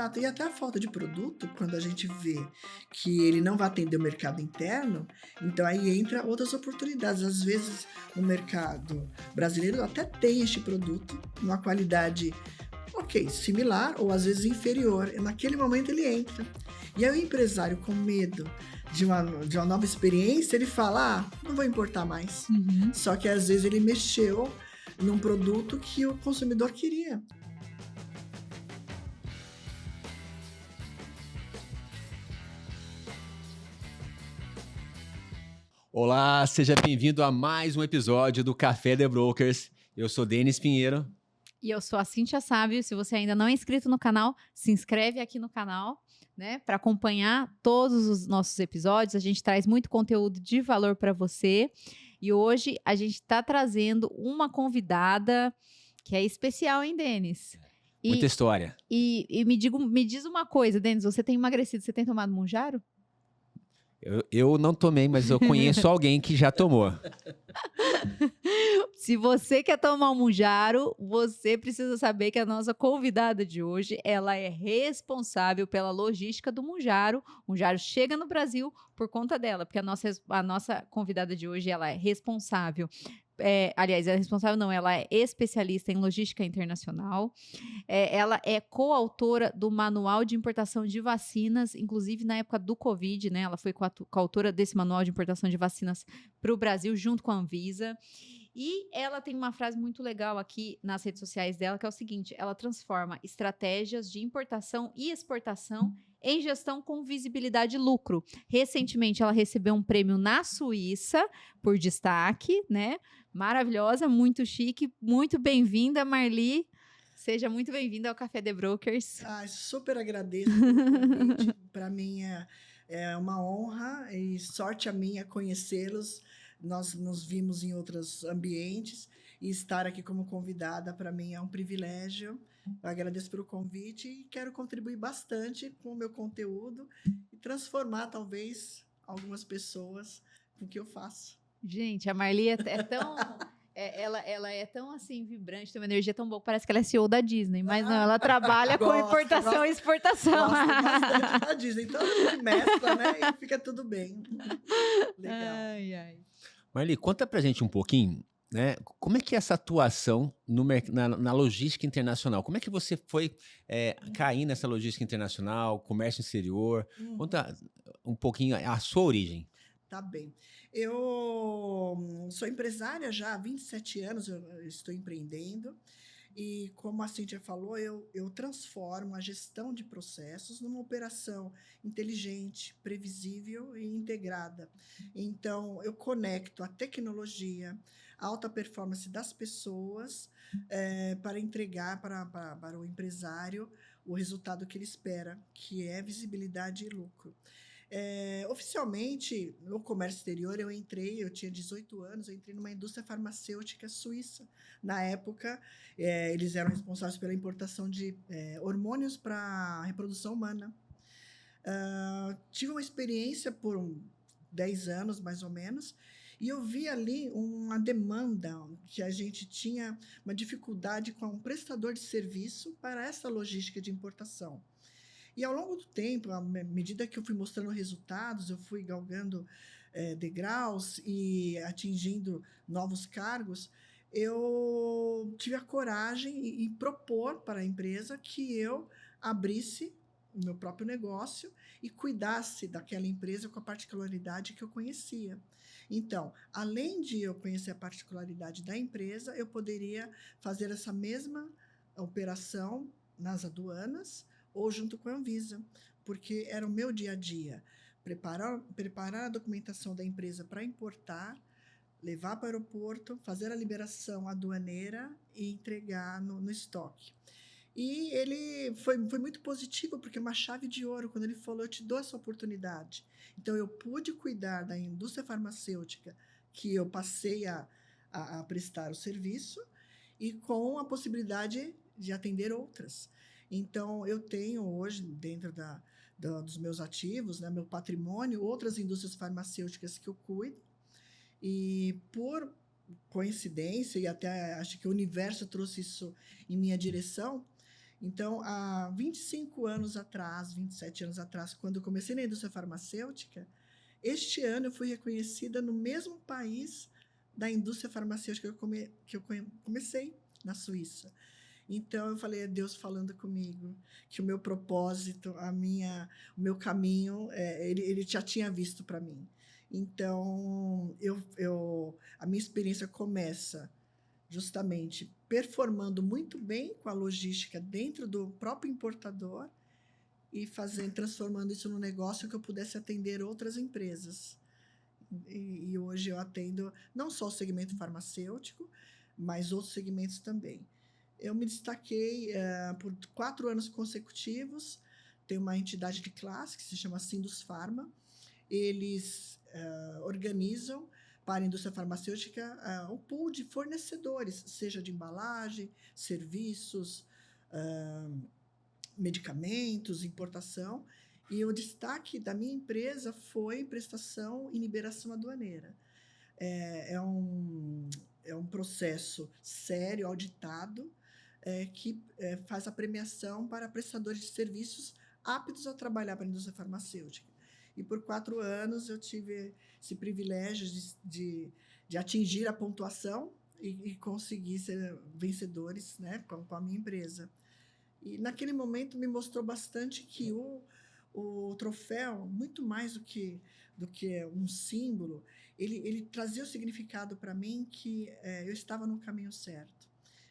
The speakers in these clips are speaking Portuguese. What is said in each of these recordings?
Exato. E até a falta de produto, quando a gente vê que ele não vai atender o mercado interno, então aí entra outras oportunidades. Às vezes o mercado brasileiro até tem este produto, numa qualidade, ok, similar ou às vezes inferior. E naquele momento ele entra. E aí o empresário com medo de uma nova experiência, ele fala, não vou importar mais. Uhum. Só que às vezes ele mexeu num produto que o consumidor queria. Olá, seja bem-vindo a mais um episódio do Café The Brokers. Eu sou Denis Pinheiro. E eu sou a Cíntia Sávio. Se você ainda não é inscrito no canal, se inscreve aqui no canal, né, para acompanhar todos os nossos episódios. A gente traz muito conteúdo de valor para você. E hoje a gente está trazendo uma convidada que é especial, hein, Denis? Muita história. E me diz uma coisa, Denis, você tem emagrecido, você tem tomado Mounjaro? Eu não tomei, mas eu conheço alguém que já tomou. Se você quer tomar um Mounjaro, você precisa saber que a nossa convidada de hoje, ela é responsável pela logística do Mounjaro. O Mounjaro chega no Brasil por conta dela, porque a nossa convidada de hoje, ela é responsável. Aliás, ela é responsável não, ela é especialista em logística internacional. Ela é coautora do Manual de Importação de Vacinas, inclusive na época do Covid, né? Ela foi coautora desse Manual de Importação de Vacinas para o Brasil, junto com a Anvisa. E ela tem uma frase muito legal aqui nas redes sociais dela, que é o seguinte: ela transforma estratégias de importação e exportação em gestão com visibilidade e lucro. Recentemente, ela recebeu um prêmio na Suíça por destaque, né? Maravilhosa, muito chique, muito bem-vinda, Marli. Seja muito bem-vinda ao Café The Brokers. Super agradeço pelo convite. Para mim é uma honra e sorte a minha conhecê-los. Nós nos vimos em outros ambientes e estar aqui como convidada para mim é um privilégio. Eu agradeço pelo convite e quero contribuir bastante com o meu conteúdo e transformar talvez algumas pessoas com o que eu faço. Gente, a Marli é tão... ela é tão, assim, vibrante, tem uma energia tão boa, parece que ela é CEO da Disney, mas não, ela trabalha com importação e exportação. Gosto bastante da Disney, então a gente mescla, né, e fica tudo bem. Legal. Ai. Marli, conta pra gente um pouquinho, né? Como é que é essa atuação na logística internacional? Como é que você foi cair nessa logística internacional, comércio exterior? Conta um pouquinho a sua origem. Tá bem. Eu sou empresária já há 27 anos, eu estou empreendendo. E como a Cíntia falou, eu transformo a gestão de processos numa operação inteligente, previsível e integrada. Então, eu conecto a tecnologia, a alta performance das pessoas para entregar para o empresário o resultado que ele espera, que é visibilidade e lucro. Oficialmente, no comércio exterior, eu tinha 18 anos, eu entrei numa indústria farmacêutica suíça. Na época, eles eram responsáveis pela importação de hormônios para a reprodução humana. Tive uma experiência por 10 anos, mais ou menos, e eu vi ali uma demanda, que a gente tinha uma dificuldade com um prestador de serviço para essa logística de importação. E ao longo do tempo, à medida que eu fui mostrando resultados, eu fui galgando degraus e atingindo novos cargos, eu tive a coragem em propor para a empresa que eu abrisse o meu próprio negócio e cuidasse daquela empresa com a particularidade que eu conhecia. Então, além de eu conhecer a particularidade da empresa, eu poderia fazer essa mesma operação nas aduanas ou junto com a Anvisa, porque era o meu dia a dia. Preparar a documentação da empresa para importar, levar para o aeroporto, fazer a liberação aduaneira e entregar no estoque. E ele foi muito positivo, porque é uma chave de ouro, quando ele falou, eu te dou essa oportunidade. Então, eu pude cuidar da indústria farmacêutica, que eu passei a prestar o serviço, e com a possibilidade de atender outras. Então, eu tenho hoje, dentro dos meus ativos, né, meu patrimônio, outras indústrias farmacêuticas que eu cuido, e por coincidência, e até acho que o universo trouxe isso em minha direção, Então, há 25 anos atrás, 27 anos atrás, quando eu comecei na indústria farmacêutica, este ano eu fui reconhecida no mesmo país da indústria farmacêutica que eu comecei, na Suíça. Então, eu falei, é Deus falando comigo, que o meu propósito, o meu caminho, ele já tinha visto para mim. Então, a minha experiência começa justamente performando muito bem com a logística dentro do próprio importador e transformando isso num negócio que eu pudesse atender outras empresas. E hoje eu atendo não só o segmento farmacêutico, mas outros segmentos também. Eu me destaquei por 4 anos consecutivos. Tem uma entidade de classe que se chama Sindus Pharma. Eles organizam para a indústria farmacêutica um pool de fornecedores, seja de embalagem, serviços, medicamentos, importação. E o destaque da minha empresa foi prestação e liberação aduaneira. É um processo sério, auditado, que faz a premiação para prestadores de serviços aptos a trabalhar para a indústria farmacêutica. E por 4 anos eu tive esse privilégio de atingir a pontuação e conseguir ser vencedores, né, com a minha empresa. E naquele momento me mostrou bastante que o troféu, muito mais do que um símbolo, ele trazia o significado para mim que eu estava no caminho certo.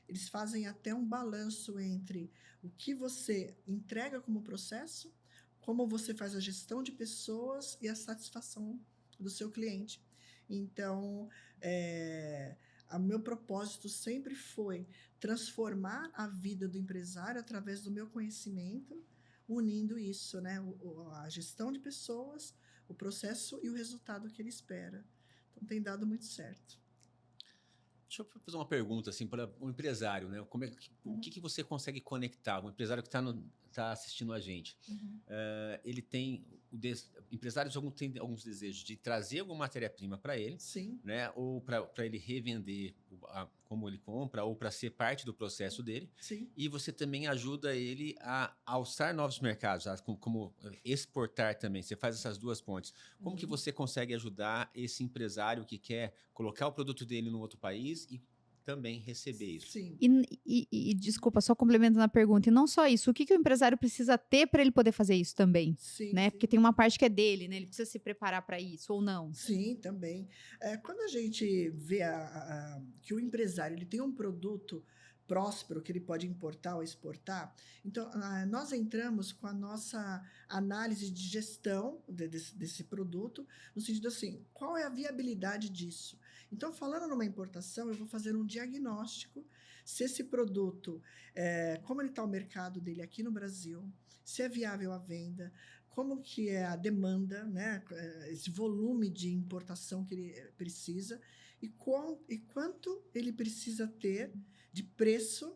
Eles fazem até um balanço entre o que você entrega como processo, como você faz a gestão de pessoas e a satisfação do seu cliente. Então, o meu propósito sempre foi transformar a vida do empresário através do meu conhecimento, unindo isso, né? A gestão de pessoas, o processo e o resultado que ele espera. Então, tem dado muito certo. Deixa eu fazer uma pergunta assim para o empresário, né? O que você consegue conectar? O empresário que está assistindo a gente, ele tem empresários têm alguns desejos de trazer alguma matéria-prima para ele, Sim. né? Ou para ele revender como ele compra, ou para ser parte do processo dele. Sim. E você também ajuda ele a alçar novos mercados, como exportar também. Você faz essas duas pontes. Como que você consegue ajudar esse empresário que quer colocar o produto dele no outro país e também receber isso? Sim. E desculpa, só complementando a pergunta, e não só isso, o que o empresário precisa ter para ele poder fazer isso também? Sim, né? sim. Porque tem uma parte que é dele, né? Ele precisa se preparar para isso, ou não? Sim, também. Quando a gente vê que o empresário ele tem um produto próspero que ele pode importar ou exportar, então nós entramos com a nossa análise de gestão desse produto, no sentido assim, qual é a viabilidade disso? Então, falando numa importação, eu vou fazer um diagnóstico se esse produto, como ele está o mercado dele aqui no Brasil, se é viável a venda, como que é a demanda, né? Esse volume de importação que ele precisa e quanto ele precisa ter de preço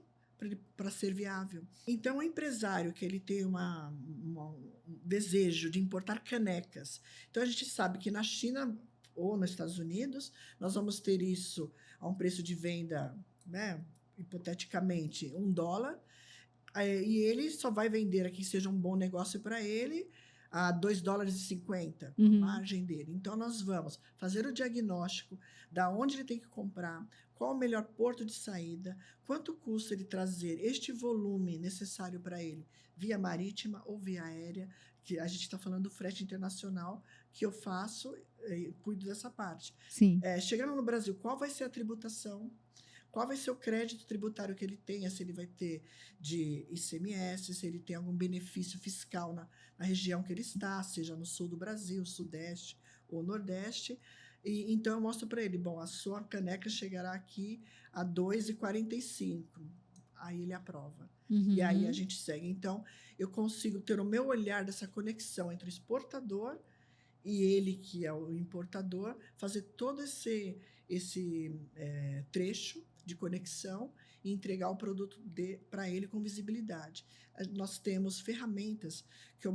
para ser viável. Então, o empresário que ele tem um desejo de importar canecas, então a gente sabe que na China ou nos Estados Unidos nós vamos ter isso a um preço de venda, né, hipoteticamente $1, e ele só vai vender aqui, seja um bom negócio para ele, a $2,50, a margem dele. Então, nós vamos fazer o diagnóstico da onde ele tem que comprar, qual o melhor porto de saída, quanto custa ele trazer este volume necessário para ele, via marítima ou via aérea, que a gente está falando do frete internacional, que eu faço e cuido dessa parte. Sim. Chegando no Brasil, qual vai ser a tributação? Qual vai ser o crédito tributário que ele tenha, se ele vai ter de ICMS, se ele tem algum benefício fiscal na região que ele está, seja no sul do Brasil, sudeste ou nordeste. E então eu mostro para ele, bom, a sua caneca chegará aqui a R$ 2,45. Aí ele aprova. E aí a gente segue. Então, eu consigo ter o meu olhar dessa conexão entre o exportador e ele, que é o importador, fazer todo esse trecho de conexão e entregar o produto para ele com visibilidade. Nós temos ferramentas que eu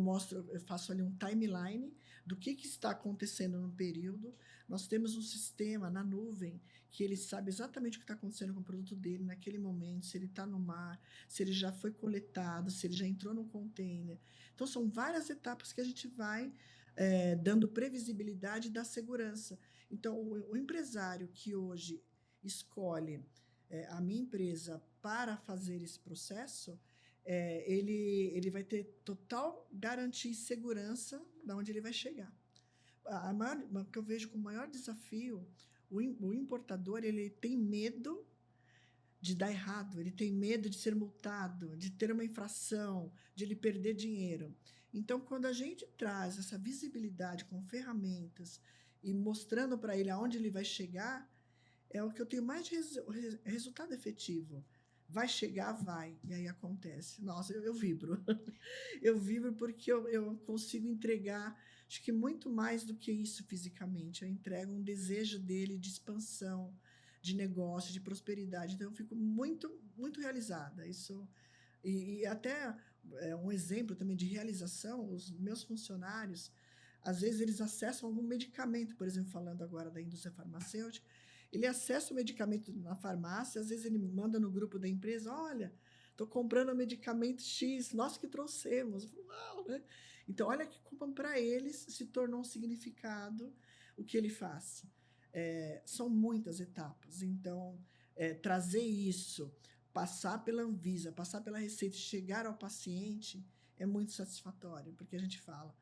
faço ali um timeline do que está acontecendo no período. Nós temos um sistema na nuvem que ele sabe exatamente o que está acontecendo com o produto dele naquele momento, se ele está no mar, se ele já foi coletado, se ele já entrou no container. Então, são várias etapas que a gente vai dando previsibilidade da segurança. Então, o empresário que hoje escolhe a minha empresa para fazer esse processo, ele vai ter total garantia e segurança de onde ele vai chegar. O que eu vejo como maior desafio, o importador ele tem medo de dar errado, ele tem medo de ser multado, de ter uma infração, de ele perder dinheiro. Então, quando a gente traz essa visibilidade com ferramentas e mostrando para ele aonde ele vai chegar, é o que eu tenho mais de resultado efetivo. Vai chegar, vai. E aí acontece. Nossa, eu vibro. Eu vibro porque eu consigo entregar, acho que muito mais do que isso fisicamente. Eu entrego um desejo dele de expansão, de negócio, de prosperidade. Então, eu fico muito, muito realizada. Isso, e até um exemplo também de realização, os meus funcionários, às vezes eles acessam algum medicamento, por exemplo, falando agora da indústria farmacêutica, ele acessa o medicamento na farmácia, às vezes ele manda no grupo da empresa, olha, estou comprando o medicamento X, nós que trouxemos. Eu falo, uau, né? Então, olha que como para eles se tornou um significado o que ele faz. São muitas etapas. Então, trazer isso, passar pela Anvisa, passar pela Receita, chegar ao paciente, é muito satisfatório, porque a gente fala,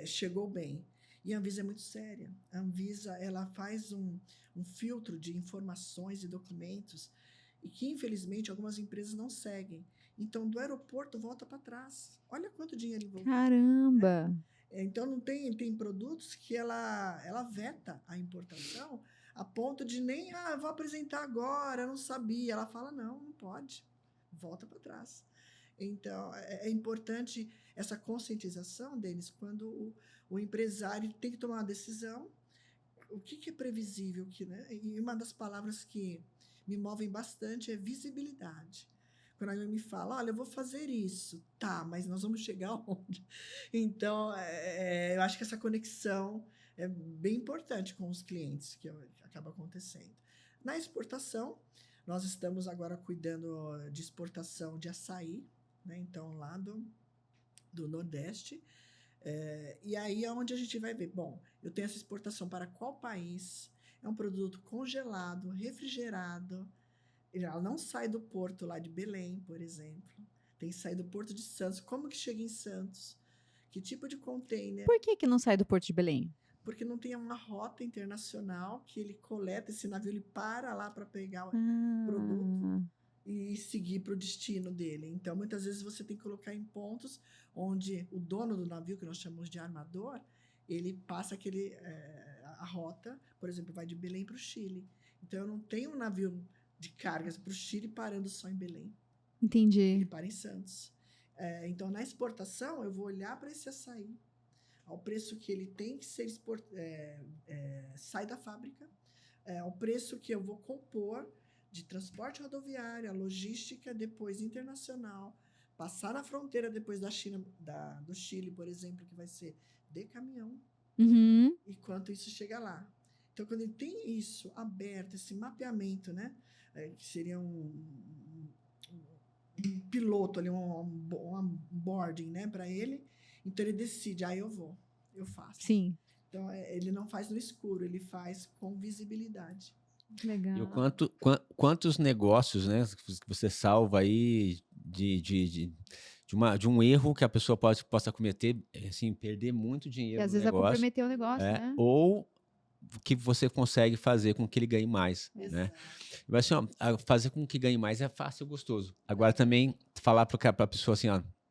chegou bem. E a Anvisa é muito séria. A Anvisa ela faz um filtro de informações e documentos e que, infelizmente, algumas empresas não seguem. Então, do aeroporto, volta para trás. Olha quanto dinheiro envolvido. Caramba! Né? Então, não tem produtos que ela veta a importação a ponto de nem, vou apresentar agora, eu não sabia. Ela fala, não pode. Volta para trás. Então, é importante essa conscientização deles quando o empresário tem que tomar uma decisão. O que é previsível? Né? E uma das palavras que me movem bastante é visibilidade. Quando alguém me fala, olha, eu vou fazer isso. Tá, mas nós vamos chegar aonde? Então, eu acho que essa conexão é bem importante com os clientes, que acaba acontecendo. Na exportação, nós estamos agora cuidando de exportação de açaí, né? Então, lá do Nordeste. E aí é onde a gente vai ver. Bom, eu tenho essa exportação para qual país? É um produto congelado, refrigerado. Ela não sai do porto lá de Belém, por exemplo. Tem que sair do porto de Santos. Como que chega em Santos? Que tipo de container? Por que não sai do Porto de Belém? Porque não tem uma rota internacional que ele coleta, esse navio ele para lá para pegar o produto e seguir para o destino dele. Então, muitas vezes você tem que colocar em pontos onde o dono do navio, que nós chamamos de armador, ele passa a rota, por exemplo, vai de Belém para o Chile. Então, eu não tenho um navio de cargas para o Chile parando só em Belém. Entendi. Ele para em Santos. Então, na exportação, eu vou olhar para esse açaí, ao preço que ele tem que ser sai da fábrica, ao preço que eu vou compor de transporte rodoviário, a logística, depois internacional, passar na fronteira depois da China, do Chile, por exemplo, que vai ser de caminhão, e quanto isso chega lá. Então, quando ele tem isso aberto, esse mapeamento, né, que seria um piloto ali, um boarding, né, para ele, então ele decide, eu faço. Sim. Então, ele não faz no escuro, ele faz com visibilidade. Legal. E quantos negócios, né, que você salva aí de um erro que a pessoa possa cometer, assim, perder muito dinheiro E às no vezes negócio, é comprometer o negócio, né? ou que você consegue fazer com que ele ganhe mais, né? Mas, assim, fazer com que ganhe mais é fácil e gostoso. Agora também falar para a pessoa assim,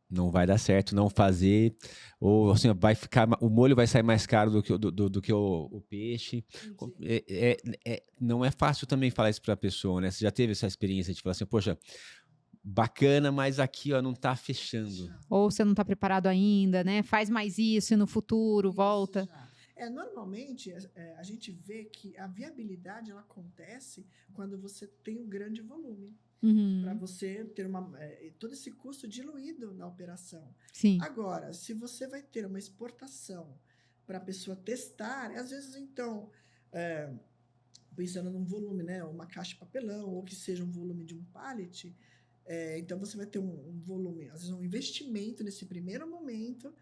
não vai dar certo, não fazer, ou assim, o molho vai sair mais caro do que o peixe. Não é fácil também falar isso para a pessoa, né? Você já teve essa experiência de falar assim, poxa, bacana, mas aqui não está fechando. Ou você não está preparado ainda, né? Faz mais isso e no futuro volta. Normalmente, a gente vê que a viabilidade ela acontece quando você tem um grande volume, para Uhum. você ter todo esse custo diluído na operação. Sim. Agora, se você vai ter uma exportação para a pessoa testar, às vezes, então, pensando num volume, né, uma caixa de papelão, ou que seja um volume de um pallet, então você vai ter um volume, às vezes um investimento nesse primeiro momento,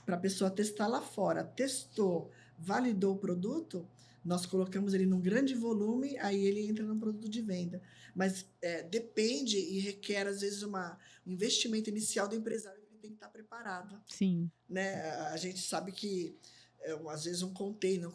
para a pessoa testar lá fora. Testou, validou o produto, nós colocamos ele num grande volume, aí ele entra no produto de venda. Mas depende e requer, às vezes, um investimento inicial do empresário, que ele tem que estar preparado. Sim. Né? A gente sabe que, às vezes, um container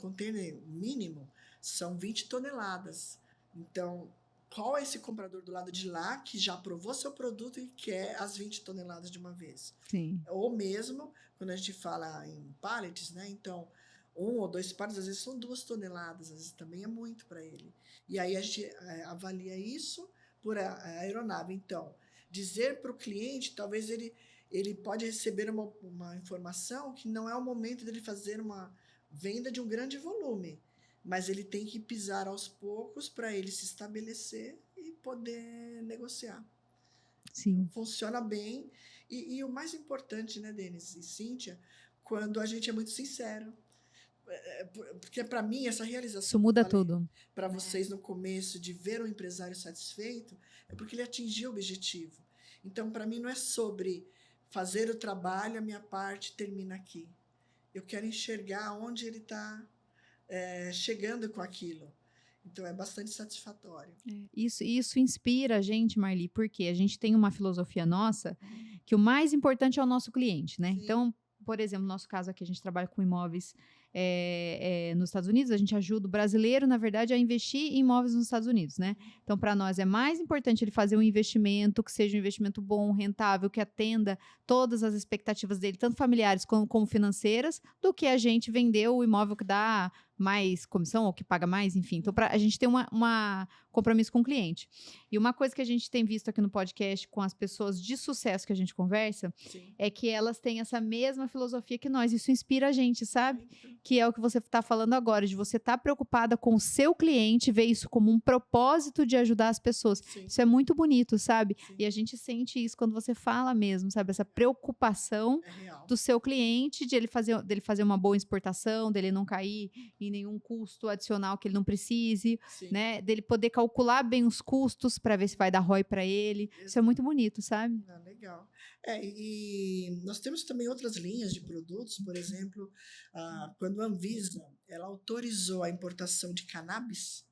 mínimo são 20 toneladas. Então, qual é esse comprador do lado de lá que já aprovou seu produto e quer as 20 toneladas de uma vez? Sim. Ou mesmo, quando a gente fala em pallets, né? Então, 1 ou 2 pallets, às vezes são 2 toneladas, às vezes também é muito para ele. E aí a gente avalia isso por aeronave. Então, dizer para o cliente, talvez ele pode receber uma informação que não é o momento dele fazer uma venda de um grande volume, mas ele tem que pisar aos poucos para ele se estabelecer e poder negociar. Sim. Funciona bem. E o mais importante, né, Denis e Cíntia, quando a gente é muito sincero. Porque, para mim, essa realização Isso muda que eu falei tudo. para vocês no começo, de ver o empresário satisfeito, é porque ele atingiu o objetivo. Então, para mim, não é sobre fazer o trabalho, a minha parte termina aqui. Eu quero enxergar onde ele está chegando com aquilo. Então, é bastante satisfatório. Isso inspira a gente, Marli, porque a gente tem uma filosofia nossa que o mais importante é o nosso cliente, né? Sim. Então, por exemplo, no nosso caso aqui, a gente trabalha com imóveis nos Estados Unidos, a gente ajuda o brasileiro, na verdade, a investir em imóveis nos Estados Unidos, né? Então, para nós é mais importante ele fazer um investimento que seja um investimento bom, rentável, que atenda todas as expectativas dele, tanto familiares como financeiras, do que a gente vender o imóvel que dá mais comissão ou que paga mais, enfim. Então, a gente tem uma compromisso com o cliente. E uma coisa que a gente tem visto aqui no podcast com as pessoas de sucesso que a gente conversa, Sim. é que elas têm essa mesma filosofia que nós. Isso inspira a gente, sabe? Que é o que você está falando agora, de você estar preocupada com o seu cliente, ver isso como um propósito de ajudar as pessoas. Sim. Isso é muito bonito, sabe? Sim. E a gente sente isso quando você fala mesmo, sabe? Essa preocupação É real. do seu cliente, dele fazer uma boa exportação, dele não cair em nenhum custo adicional que ele não precise, Sim. né? Dele poder calcular bem os custos para ver se vai dar ROI para ele. Isso é muito bonito, sabe? Legal. E nós temos também outras linhas de produtos, por exemplo, quando a Anvisa ela autorizou a importação de cannabis,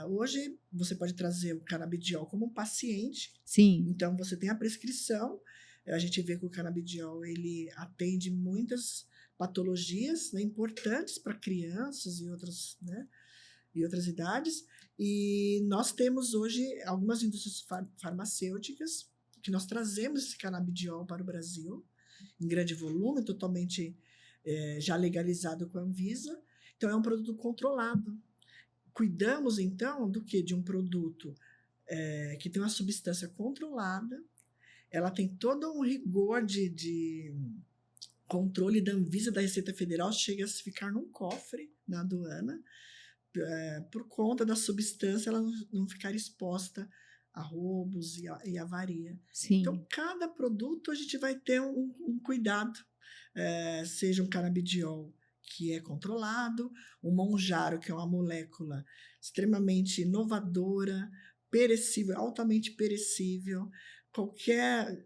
hoje você pode trazer o canabidiol como um paciente. Sim. Então você tem a prescrição. A gente vê que o canabidiol ele atende muitas patologias, né, importantes para crianças e outras, né, e outras idades. E nós temos hoje algumas indústrias farmacêuticas que nós trazemos esse canabidiol para o Brasil, em grande volume, totalmente já legalizado com a Anvisa. Então, é um produto controlado. Cuidamos, então, do quê? De um produto que tem uma substância controlada, ela tem todo um rigor de controle da Anvisa, da Receita Federal, chega a ficar num cofre na aduana, por conta da substância ela não ficar exposta a roubos e avaria. Sim. Então, cada produto a gente vai ter um cuidado, seja um canabidiol que é controlado, um monjaro, que é uma molécula extremamente inovadora, perecível, altamente perecível. Qualquer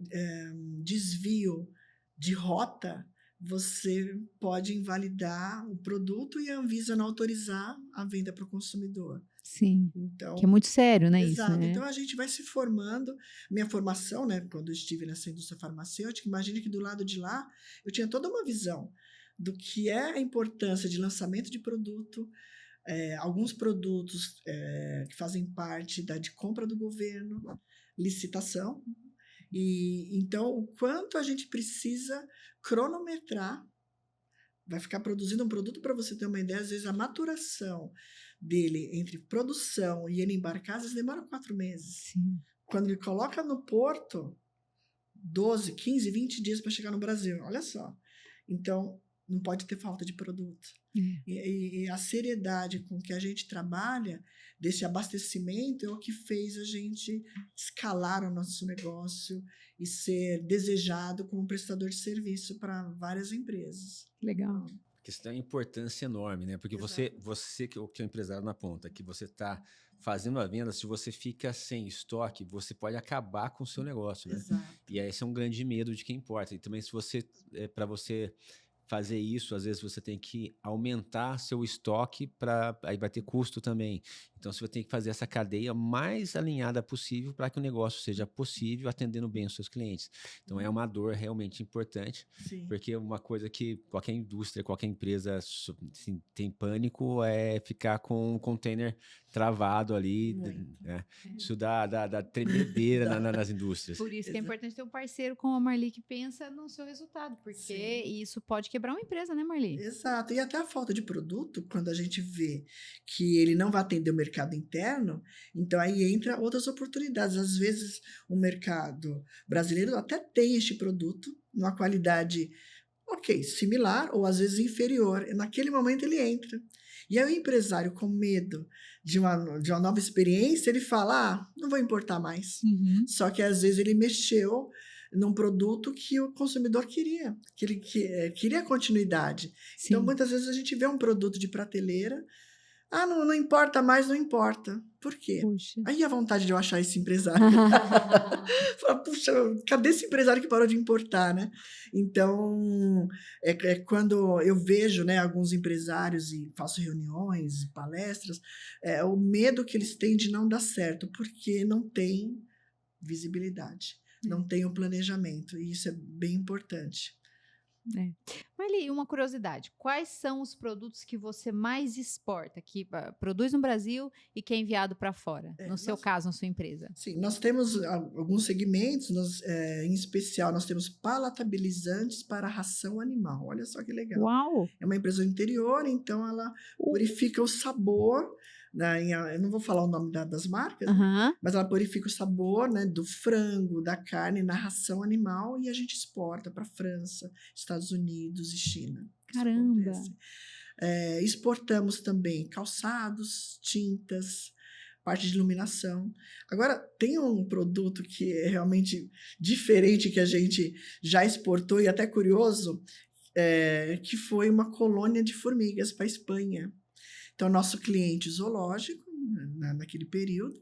desvio de rota, você pode invalidar o produto e a Anvisa não autorizar a venda para o consumidor. Sim. Então, que é muito sério, né? Exato. Isso, né? Então, a gente vai se formando. Minha formação, né, quando eu estive nessa indústria farmacêutica, imagine que do lado de lá, eu tinha toda uma visão do que é a importância de lançamento de produto, alguns produtos que fazem parte de compra do governo, licitação. E então, o quanto a gente precisa cronometrar, vai ficar produzindo um produto, para você ter uma ideia, às vezes a maturação dele entre produção e ele embarcar, às vezes demora 4 meses. Sim. Quando ele coloca no porto, 12, 15, 20 dias para chegar no Brasil. Olha só. Então, não pode ter falta de produto. E a seriedade com que a gente trabalha, desse abastecimento, é o que fez a gente escalar o nosso negócio e ser desejado como prestador de serviço para várias empresas. Legal. Porque isso tem uma importância enorme, né? Porque você que é o empresário na ponta, que você está fazendo a venda, se você fica sem estoque, você pode acabar com o seu negócio, né? Exato. E aí esse é um grande medo de quem importa. E também se você, para você fazer isso, às vezes você tem que aumentar seu estoque, aí vai ter custo também. Então você vai ter que fazer essa cadeia mais alinhada possível para que o negócio seja possível, atendendo bem os seus clientes. Então é uma dor realmente importante, Sim. porque uma coisa que qualquer indústria, qualquer empresa assim, tem pânico é ficar com um container travado ali, né? Isso dá tremedeira nas indústrias. Por isso que é importante ter um parceiro como a Marli que pensa no seu resultado, porque isso pode quebrar uma empresa, né, Marli? Exato. E até a falta de produto, quando a gente vê que ele não vai atender o mercado interno, então aí entra outras oportunidades. Às vezes o mercado brasileiro até tem este produto, numa qualidade, ok, similar ou às vezes inferior. Naquele momento ele entra. E aí o empresário, com medo de uma nova experiência, ele fala, não vou importar mais. Só que às vezes ele mexeu num produto que o consumidor queria, que ele queria continuidade. Sim. Então, muitas vezes a gente vê um produto de prateleira, não importa mais, não importa. Por quê? Puxa. Aí a vontade de eu achar esse empresário. Fala, puxa, cadê esse empresário que parou de importar, né? Então, quando eu vejo, né, alguns empresários e faço reuniões e palestras, o medo que eles têm de não dar certo, porque não tem visibilidade, não tem o planejamento, e isso é bem importante. Marli, uma curiosidade, quais são os produtos que você mais exporta, que produz no Brasil e que é enviado para fora, no seu caso, na sua empresa? Sim, nós temos alguns segmentos, em especial nós temos palatabilizantes para ração animal, olha só que legal. Uau! É uma empresa do interior, então ela purifica o sabor, né, eu não vou falar o nome das marcas, né, mas ela purifica o sabor, né, do frango, da carne na ração animal, e a gente exporta para França, Estados Unidos e China. Caramba! Exportamos também calçados, tintas, parte de iluminação. Agora, tem um produto que é realmente diferente, que a gente já exportou, e até curioso, que foi uma colônia de formigas para a Espanha. Então, nosso cliente zoológico, naquele período,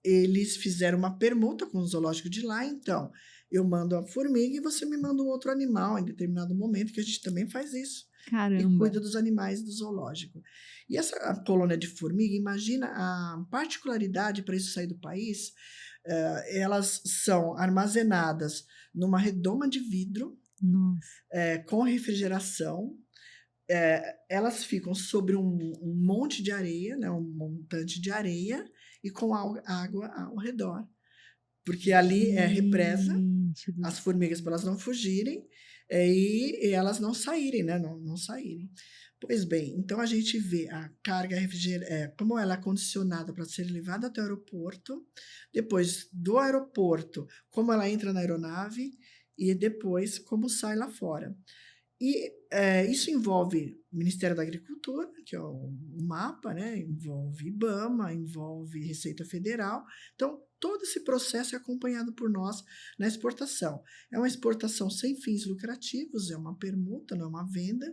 eles fizeram uma permuta com o zoológico de lá. Então, eu mando a formiga e você me manda um outro animal em determinado momento, que a gente também faz isso. Caramba! E cuida dos animais do zoológico. E essa colônia de formiga, imagina a particularidade para isso sair do país, elas são armazenadas numa redoma de vidro, com refrigeração. Elas ficam sobre um monte de areia, né, um montante de areia, e com água ao redor. Porque ali é represa as formigas para elas não fugirem e elas não saírem, né? Não saírem. Pois bem, então a gente vê a carga como ela é condicionada para ser levada até o aeroporto, depois do aeroporto, como ela entra na aeronave e depois como sai lá fora. E isso envolve o Ministério da Agricultura, que é o MAPA, né? Envolve IBAMA, envolve Receita Federal. Então, todo esse processo é acompanhado por nós na exportação. É uma exportação sem fins lucrativos, é uma permuta, não é uma venda.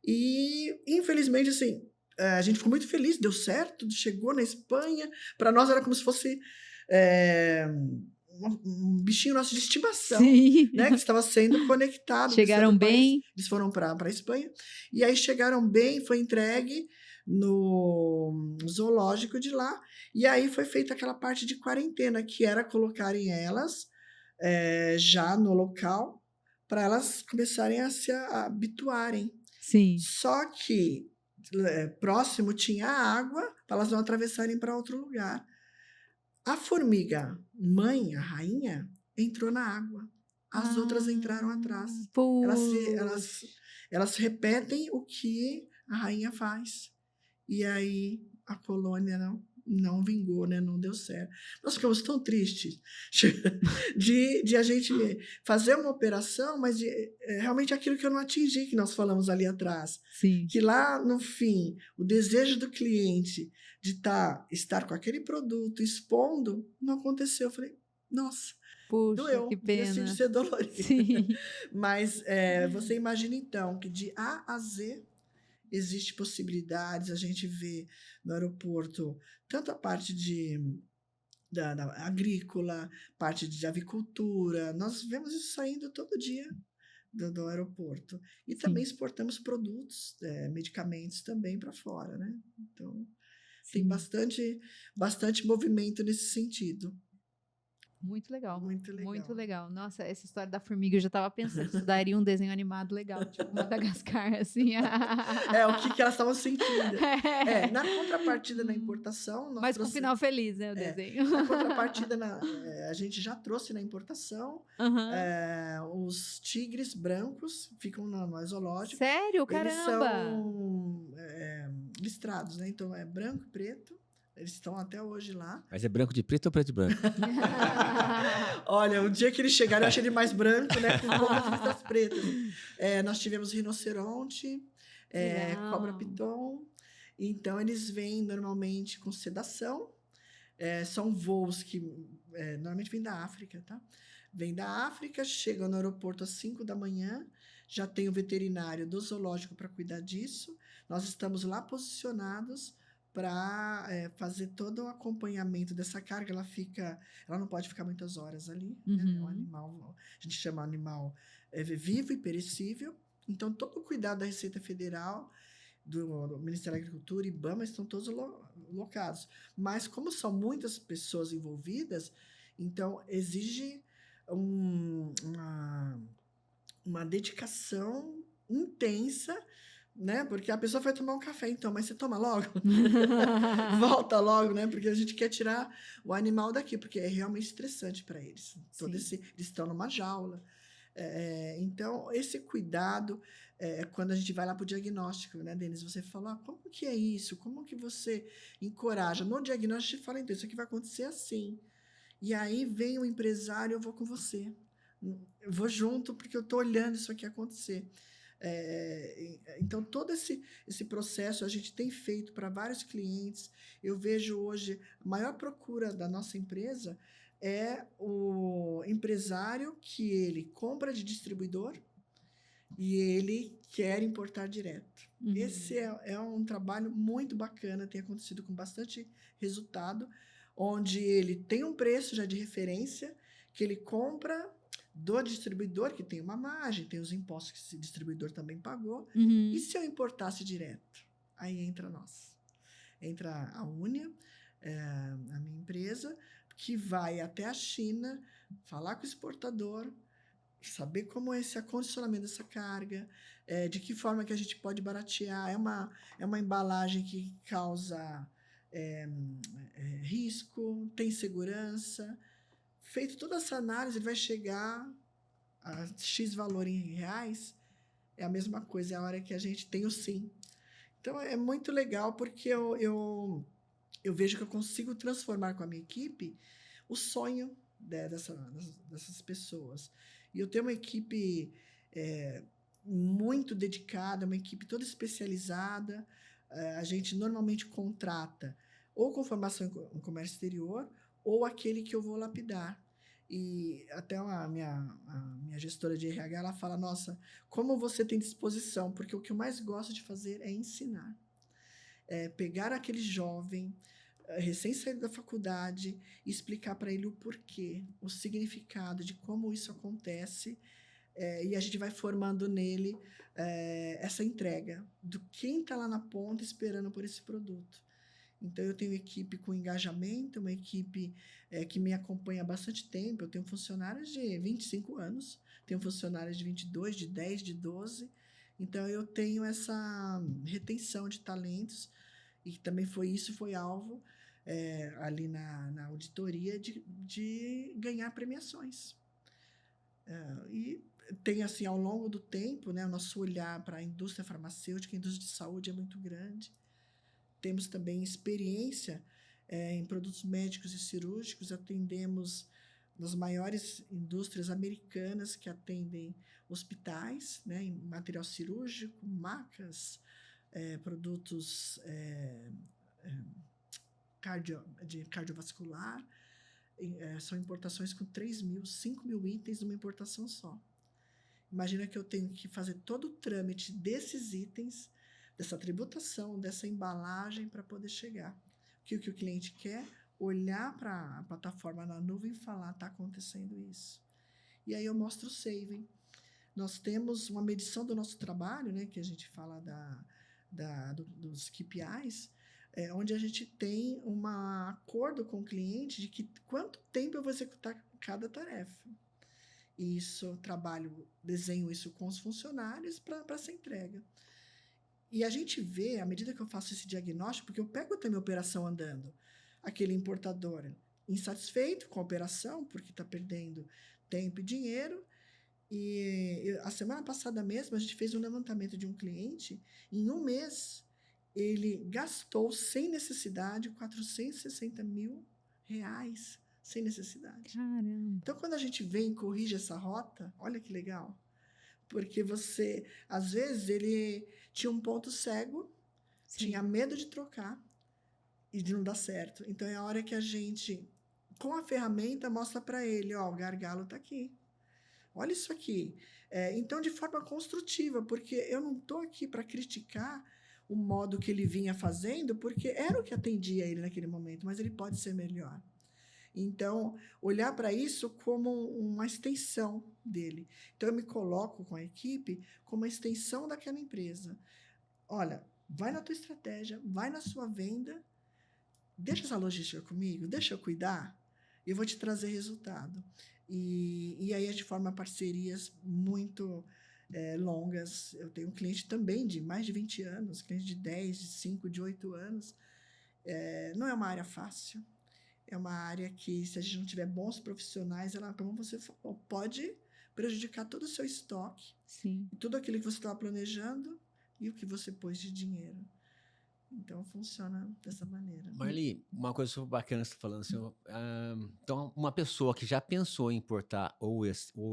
E, infelizmente, assim, a gente ficou muito feliz, deu certo, chegou na Espanha. Para nós era como se fosse um bichinho nosso de estimação, né, que estava sendo conectado. Chegaram bem? Eles foram para a Espanha, e aí chegaram bem, foi entregue no zoológico de lá, e aí foi feita aquela parte de quarentena, que era colocarem elas já no local, para elas começarem a se habituarem. Sim. Só que próximo tinha água, para elas não atravessarem para outro lugar. A formiga mãe, a rainha, entrou na água. As outras entraram atrás. Elas repetem o que a rainha faz. E aí a colônia não vingou, né? Não deu certo. Nós ficamos tão tristes de a gente fazer uma operação, mas realmente aquilo que eu não atingi, que nós falamos ali atrás. Sim. Que lá, no fim, o desejo do cliente de estar com aquele produto expondo, não aconteceu. Eu falei, nossa, Puxa, doeu, que deixa de pena. ser dolorido. Sim. Mas você imagina, então, que de A a Z existe possibilidades, a gente vê no aeroporto tanto a parte da agrícola, parte de avicultura, nós vemos isso saindo todo dia do aeroporto. E também Sim. exportamos produtos, medicamentos também para fora, né? Então, tem Sim. bastante movimento nesse sentido. Muito legal. Muito legal. Muito legal. Nossa, essa história da formiga eu já estava pensando. Isso daria um desenho animado legal, tipo Madagascar, assim. O que elas estavam sentindo. Na contrapartida na importação, nós Mas com final feliz, né, o desenho. Na contrapartida, a gente já trouxe na importação os tigres brancos, ficam no zoológico. Sério? Eles Caramba! são listrados, né? Então, é branco e preto. Eles estão até hoje lá. Mas é branco de preto ou preto de branco? Olha, o dia que eles chegaram, eu achei ele mais branco, né? Com poucas listas pretas. Nós tivemos rinoceronte, cobra-piton. Então, eles vêm normalmente com sedação. São voos que normalmente vêm da África, tá? Vêm da África, chegam no aeroporto às 5 da manhã, já tem o veterinário do zoológico para cuidar disso. Nós estamos lá posicionados para fazer todo o acompanhamento dessa carga. Ela não pode ficar muitas horas ali, né? É um animal, a gente chama animal vivo e perecível. Então, todo o cuidado da Receita Federal, do Ministério da Agricultura e IBAMA estão todos locados. Mas, como são muitas pessoas envolvidas, então exige uma dedicação intensa, né? Porque a pessoa vai tomar um café, então, mas você toma logo? Volta logo, né? Porque a gente quer tirar o animal daqui, porque é realmente estressante para eles. Eles estão numa jaula. Então, esse cuidado, quando a gente vai lá para o diagnóstico, né, Denis? Você fala, como que é isso? Como que você encoraja? No diagnóstico, a gente fala, então, isso aqui vai acontecer assim. E aí vem o empresário, eu vou com você. Eu vou junto, porque eu estou olhando isso aqui acontecer. Então, todo esse processo a gente tem feito para vários clientes. Eu vejo hoje, a maior procura da nossa empresa é o empresário que ele compra de distribuidor e ele quer importar direto. Esse é um trabalho muito bacana, tem acontecido com bastante resultado, onde ele tem um preço já de referência, que ele compra do distribuidor, que tem uma margem, tem os impostos que esse distribuidor também pagou. E se eu importasse direto? Aí entra nós. Entra a Unia, a minha empresa, que vai até a China, falar com o exportador, saber como é esse acondicionamento dessa carga, de que forma que a gente pode baratear. É uma embalagem que causa risco, tem segurança. Feito toda essa análise, ele vai chegar a X valor em reais, é a mesma coisa, é a hora que a gente tem o sim. Então, é muito legal, porque eu vejo que eu consigo transformar com a minha equipe o sonho dessas pessoas. E eu tenho uma equipe muito dedicada, uma equipe toda especializada. A gente normalmente contrata ou com formação em comércio exterior ou aquele que eu vou lapidar. E até a minha gestora de RH, ela fala, nossa, como você tem disposição, porque o que eu mais gosto de fazer é ensinar. Pegar aquele jovem recém-saído da faculdade e explicar para ele o porquê, o significado de como isso acontece, e a gente vai formando nele essa entrega do quem está lá na ponta esperando por esse produto. Então, eu tenho equipe com engajamento, uma equipe que me acompanha há bastante tempo. Eu tenho funcionários de 25 anos, tenho funcionários de 22, de 10, de 12. Então, eu tenho essa retenção de talentos, e também foi alvo ali na auditoria de ganhar premiações. E tem, assim, ao longo do tempo, né, o nosso olhar para a indústria farmacêutica, a indústria de saúde é muito grande. Temos também experiência em produtos médicos e cirúrgicos, atendemos nas maiores indústrias americanas que atendem hospitais, né, em material cirúrgico, macas, produtos de cardiovascular. São importações com 3.000, 5.000 itens numa importação só. Imagina que eu tenho que fazer todo o trâmite desses itens, dessa tributação, dessa embalagem para poder chegar. O que o cliente quer? Olhar para a plataforma na nuvem e falar, está acontecendo isso. E aí eu mostro o saving. Nós temos uma medição do nosso trabalho, né, que a gente fala dos KPIs, onde a gente tem um acordo com o cliente de que quanto tempo eu vou executar cada tarefa. E isso, desenho isso com os funcionários para essa entrega. E a gente vê, à medida que eu faço esse diagnóstico, porque eu pego também a operação andando, aquele importador insatisfeito com a operação, porque está perdendo tempo e dinheiro. E a semana passada mesmo, a gente fez um levantamento de um cliente, em um mês, ele gastou, sem necessidade, R$460 mil sem necessidade. Caramba. Então, quando a gente vem e corrige essa rota, olha que legal. Porque às vezes, ele tinha um ponto cego, tinha medo de trocar e de não dar certo. Então, é a hora que a gente, com a ferramenta, mostra para ele, ó, o gargalo está aqui. Olha isso aqui. Então, de forma construtiva, porque eu não estou aqui para criticar o modo que ele vinha fazendo, porque era o que atendia ele naquele momento, mas ele pode ser melhor. Então, olhar para isso como uma extensão dele. Então, eu me coloco com a equipe como uma extensão daquela empresa. Olha, vai na tua estratégia, vai na sua venda, deixa essa logística comigo, deixa eu cuidar, eu vou te trazer resultado. E aí a gente forma parcerias muito longas. Eu tenho um cliente também de mais de 20 anos, cliente de 10, de 5, de 8 anos. Não é uma área fácil. É uma área que, se a gente não tiver bons profissionais, ela, como você falou, pode prejudicar todo o seu estoque. Sim. Tudo aquilo que você estava planejando e o que você pôs de dinheiro. Então, funciona dessa maneira. Marli, uma coisa super bacana que você está falando, assim, então, uma pessoa que já pensou em importar ou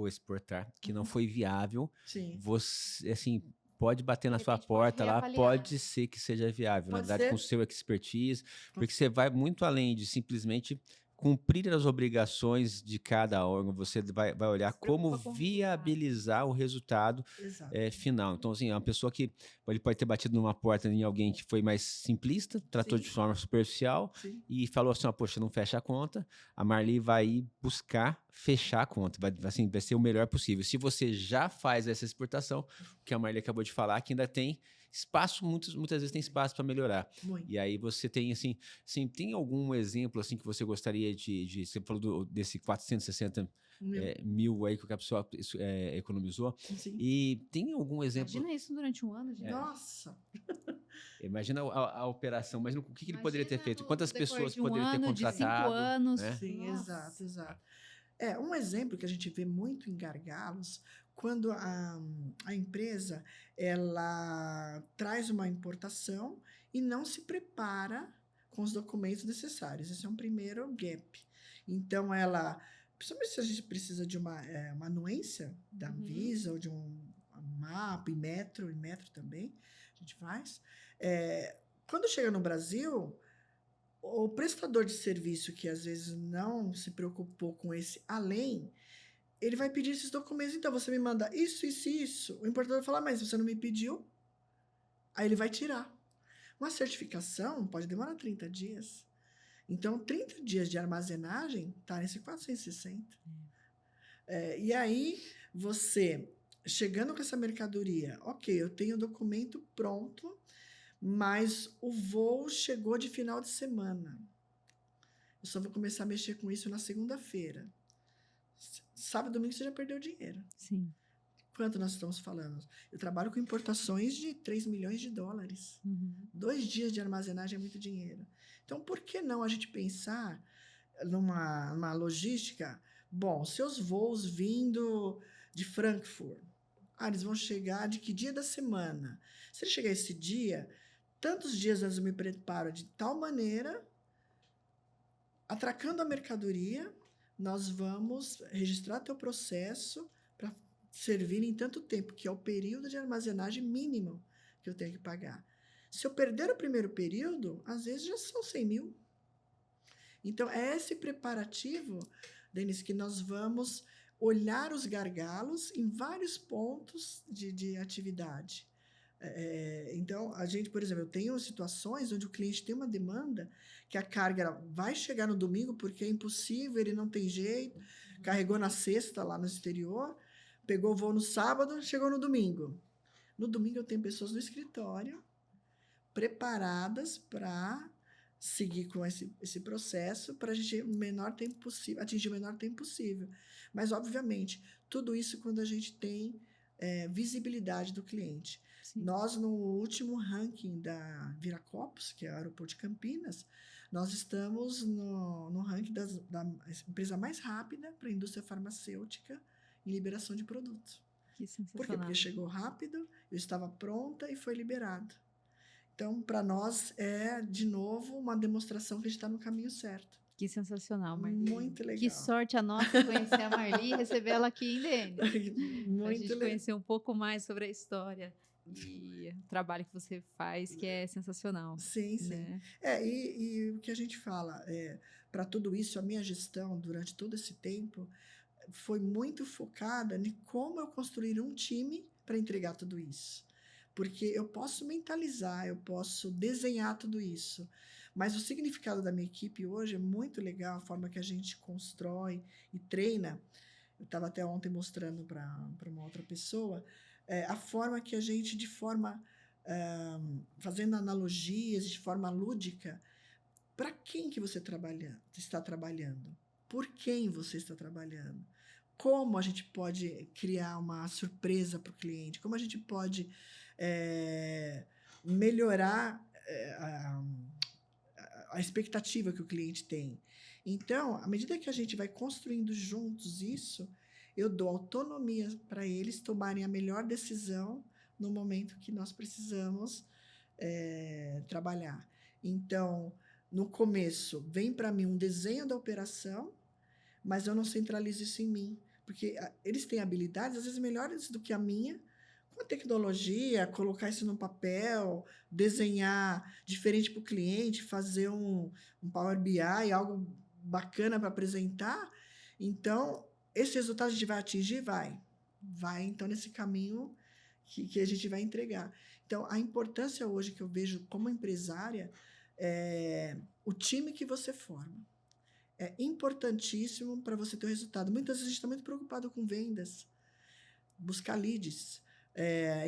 exportar, que não foi viável, Sim. você, assim, pode bater na De sua repente pode porta lá, reavaliar. pode ser que seja viável, na Pode verdade, ser. com o seu expertise, porque você vai muito além de simplesmente cumprir as obrigações de cada órgão, você vai olhar Se preocupa como com o resultado. viabilizar o resultado Exato. final. Então, assim, é uma pessoa que ele pode ter batido numa porta em alguém que foi mais simplista, tratou Sim. de forma superficial Sim. e falou assim, ó, poxa, não fecha a conta. A Marli vai ir buscar fechar a conta, vai ser o melhor possível. Se você já faz essa exportação, que a Marli acabou de falar, que ainda tem espaço, muitas vezes tem espaço para melhorar. Muito. E aí você tem, assim, tem algum exemplo assim que você gostaria de você falou desse 460 mil aí que a pessoa economizou. Sim. E tem algum exemplo? Imagina isso durante um ano, gente. Nossa! Imagina a operação, mas o que ele poderia ter feito? Quantas no decorrer pessoas de um poderia ter ano, de 5 contratado? anos. Né? Sim, Nossa. exato. Um exemplo que a gente vê muito em gargalos, quando a empresa ela traz uma importação e não se prepara com os documentos necessários. Esse é um primeiro gap. Então, principalmente se a gente precisa de uma anuência da Anvisa ou de um mapa, e metro também, a gente faz. Quando chega no Brasil, o prestador de serviço que às vezes não se preocupou com esse além, ele vai pedir esses documentos. Então, você me manda isso, isso e isso. O importador fala, mas você não me pediu? Aí ele vai tirar. Uma certificação pode demorar 30 dias. Então, 30 dias de armazenagem está nesse 460. E aí, você, chegando com essa mercadoria, ok, eu tenho o documento pronto, mas o voo chegou de final de semana. Eu só vou começar a mexer com isso na segunda-feira. Sábado e domingo você já perdeu dinheiro. Sim. Quanto nós estamos falando? Eu trabalho com importações de 3 milhões de dólares. 2 dias de armazenagem é muito dinheiro. Então, por que não a gente pensar numa logística? Bom, seus voos vindo de Frankfurt, eles vão chegar de que dia da semana? Se ele chegar esse dia, tantos dias antes eu me preparo de tal maneira atracando a mercadoria, nós vamos registrar teu processo para servir em tanto tempo, que é o período de armazenagem mínimo que eu tenho que pagar. Se eu perder o primeiro período, às vezes já são 100 mil. Então, é esse preparativo, Denise, que nós vamos olhar os gargalos em vários pontos de atividade. Então, a gente, por exemplo, eu tenho situações onde o cliente tem uma demanda que a carga vai chegar no domingo porque é impossível, ele não tem jeito, carregou na sexta lá no exterior, pegou o voo no sábado, chegou no domingo. No domingo eu tenho pessoas no escritório preparadas para seguir com esse processo para atingir o menor tempo possível. Mas, obviamente, tudo isso quando a gente tem visibilidade do cliente. Sim. Nós, no último ranking da Viracopos, que é o aeroporto de Campinas, nós estamos no ranking da empresa mais rápida para a indústria farmacêutica em liberação de produtos. Que sensacional. Por quê? Porque chegou rápido, eu estava pronta e foi liberado. Então, para nós, é, de novo, uma demonstração que a gente está no caminho certo. Que sensacional, Marli. Muito legal. Que sorte a nossa conhecer a Marli e receber ela aqui em DN. Muito a gente legal. conhecer um pouco mais sobre a história e o trabalho que você faz, que é sensacional. Sim, sim. Né? E o que a gente fala, para tudo isso, a minha gestão, durante todo esse tempo, foi muito focada em como eu construir um time para entregar tudo isso. Porque eu posso mentalizar, eu posso desenhar tudo isso, mas o significado da minha equipe hoje é muito legal, a forma que a gente constrói e treina. Eu estava até ontem mostrando para uma outra pessoa, a forma que a gente, de forma, fazendo analogias, de forma lúdica, para quem que você está trabalhando? Por quem você está trabalhando? Como a gente pode criar uma surpresa para o cliente? Como a gente pode melhorar a expectativa que o cliente tem? Então, à medida que a gente vai construindo juntos isso, eu dou autonomia para eles tomarem a melhor decisão no momento que nós precisamos trabalhar. Então, no começo, vem para mim um desenho da operação, mas eu não centralizo isso em mim, porque eles têm habilidades, às vezes, melhores do que a minha, com a tecnologia, colocar isso no papel, desenhar diferente para o cliente, fazer um Power BI, algo bacana para apresentar. Então, esse resultado a gente vai atingir? Vai, então, nesse caminho que a gente vai entregar. Então, a importância hoje que eu vejo como empresária é o time que você forma. É importantíssimo para você ter o resultado. Muitas vezes a gente está muito preocupado com vendas, buscar leads,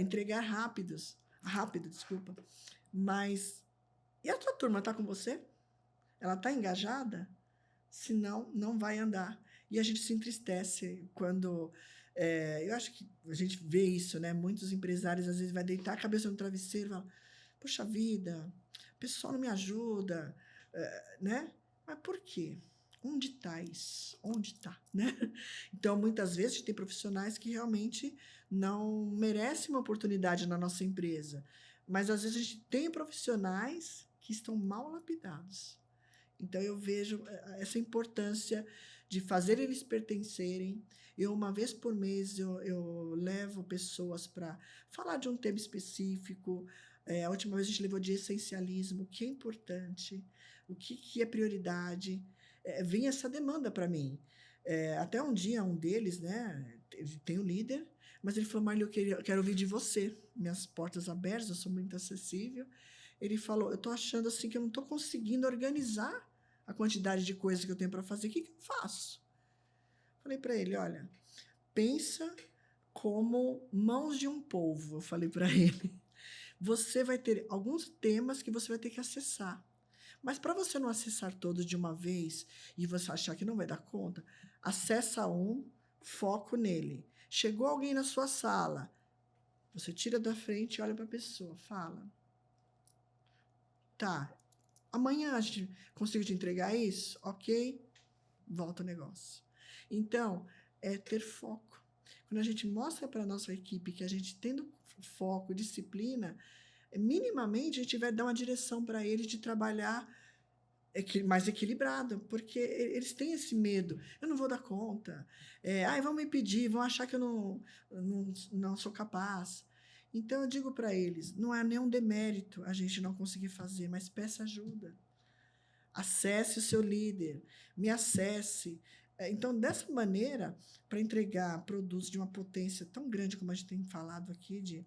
entregar rápido, desculpa. Mas, e a tua turma está com você? Ela está engajada? Senão, não vai andar. E a gente se entristece quando... eu acho que a gente vê isso, né? Muitos empresários, às vezes, vai deitar a cabeça no travesseiro e falar, poxa vida, o pessoal não me ajuda, né? Mas por quê? Onde está isso? Onde está? Né? Então, muitas vezes, a gente tem profissionais que realmente não merecem uma oportunidade na nossa empresa. Mas, às vezes, a gente tem profissionais que estão mal lapidados. Então, eu vejo essa importância de fazer eles pertencerem. Eu, uma vez por mês, eu levo pessoas para falar de um tema específico. A última vez a gente levou de essencialismo, o que é importante, o que é prioridade. Vem essa demanda para mim. Até um dia, um deles, né, tem o líder, mas ele falou, Marli, eu quero ouvir de você. Minhas portas abertas, eu sou muito acessível. Ele falou, eu estou achando assim que eu não estou conseguindo organizar a quantidade de coisas que eu tenho para fazer. O que eu faço? Falei para ele, olha, pensa como mãos de um polvo, eu falei para ele. Você vai ter alguns temas que você vai ter que acessar. Mas para você não acessar todos de uma vez e você achar que não vai dar conta, acessa um, foco nele. Chegou alguém na sua sala, você tira da frente e olha para a pessoa, fala. Tá, amanhã a gente conseguiu te entregar isso? Ok, volta o negócio. Então, é ter foco. Quando a gente mostra para a nossa equipe que a gente tendo foco, disciplina, minimamente a gente vai dar uma direção para eles de trabalhar mais equilibrado, porque eles têm esse medo. Eu não vou dar conta. Vão me pedir, vão achar que eu não sou capaz. Então, eu digo para eles, não é nenhum demérito a gente não conseguir fazer, mas peça ajuda. Acesse o seu líder, me acesse. Então, dessa maneira, para entregar produtos de uma potência tão grande como a gente tem falado aqui, de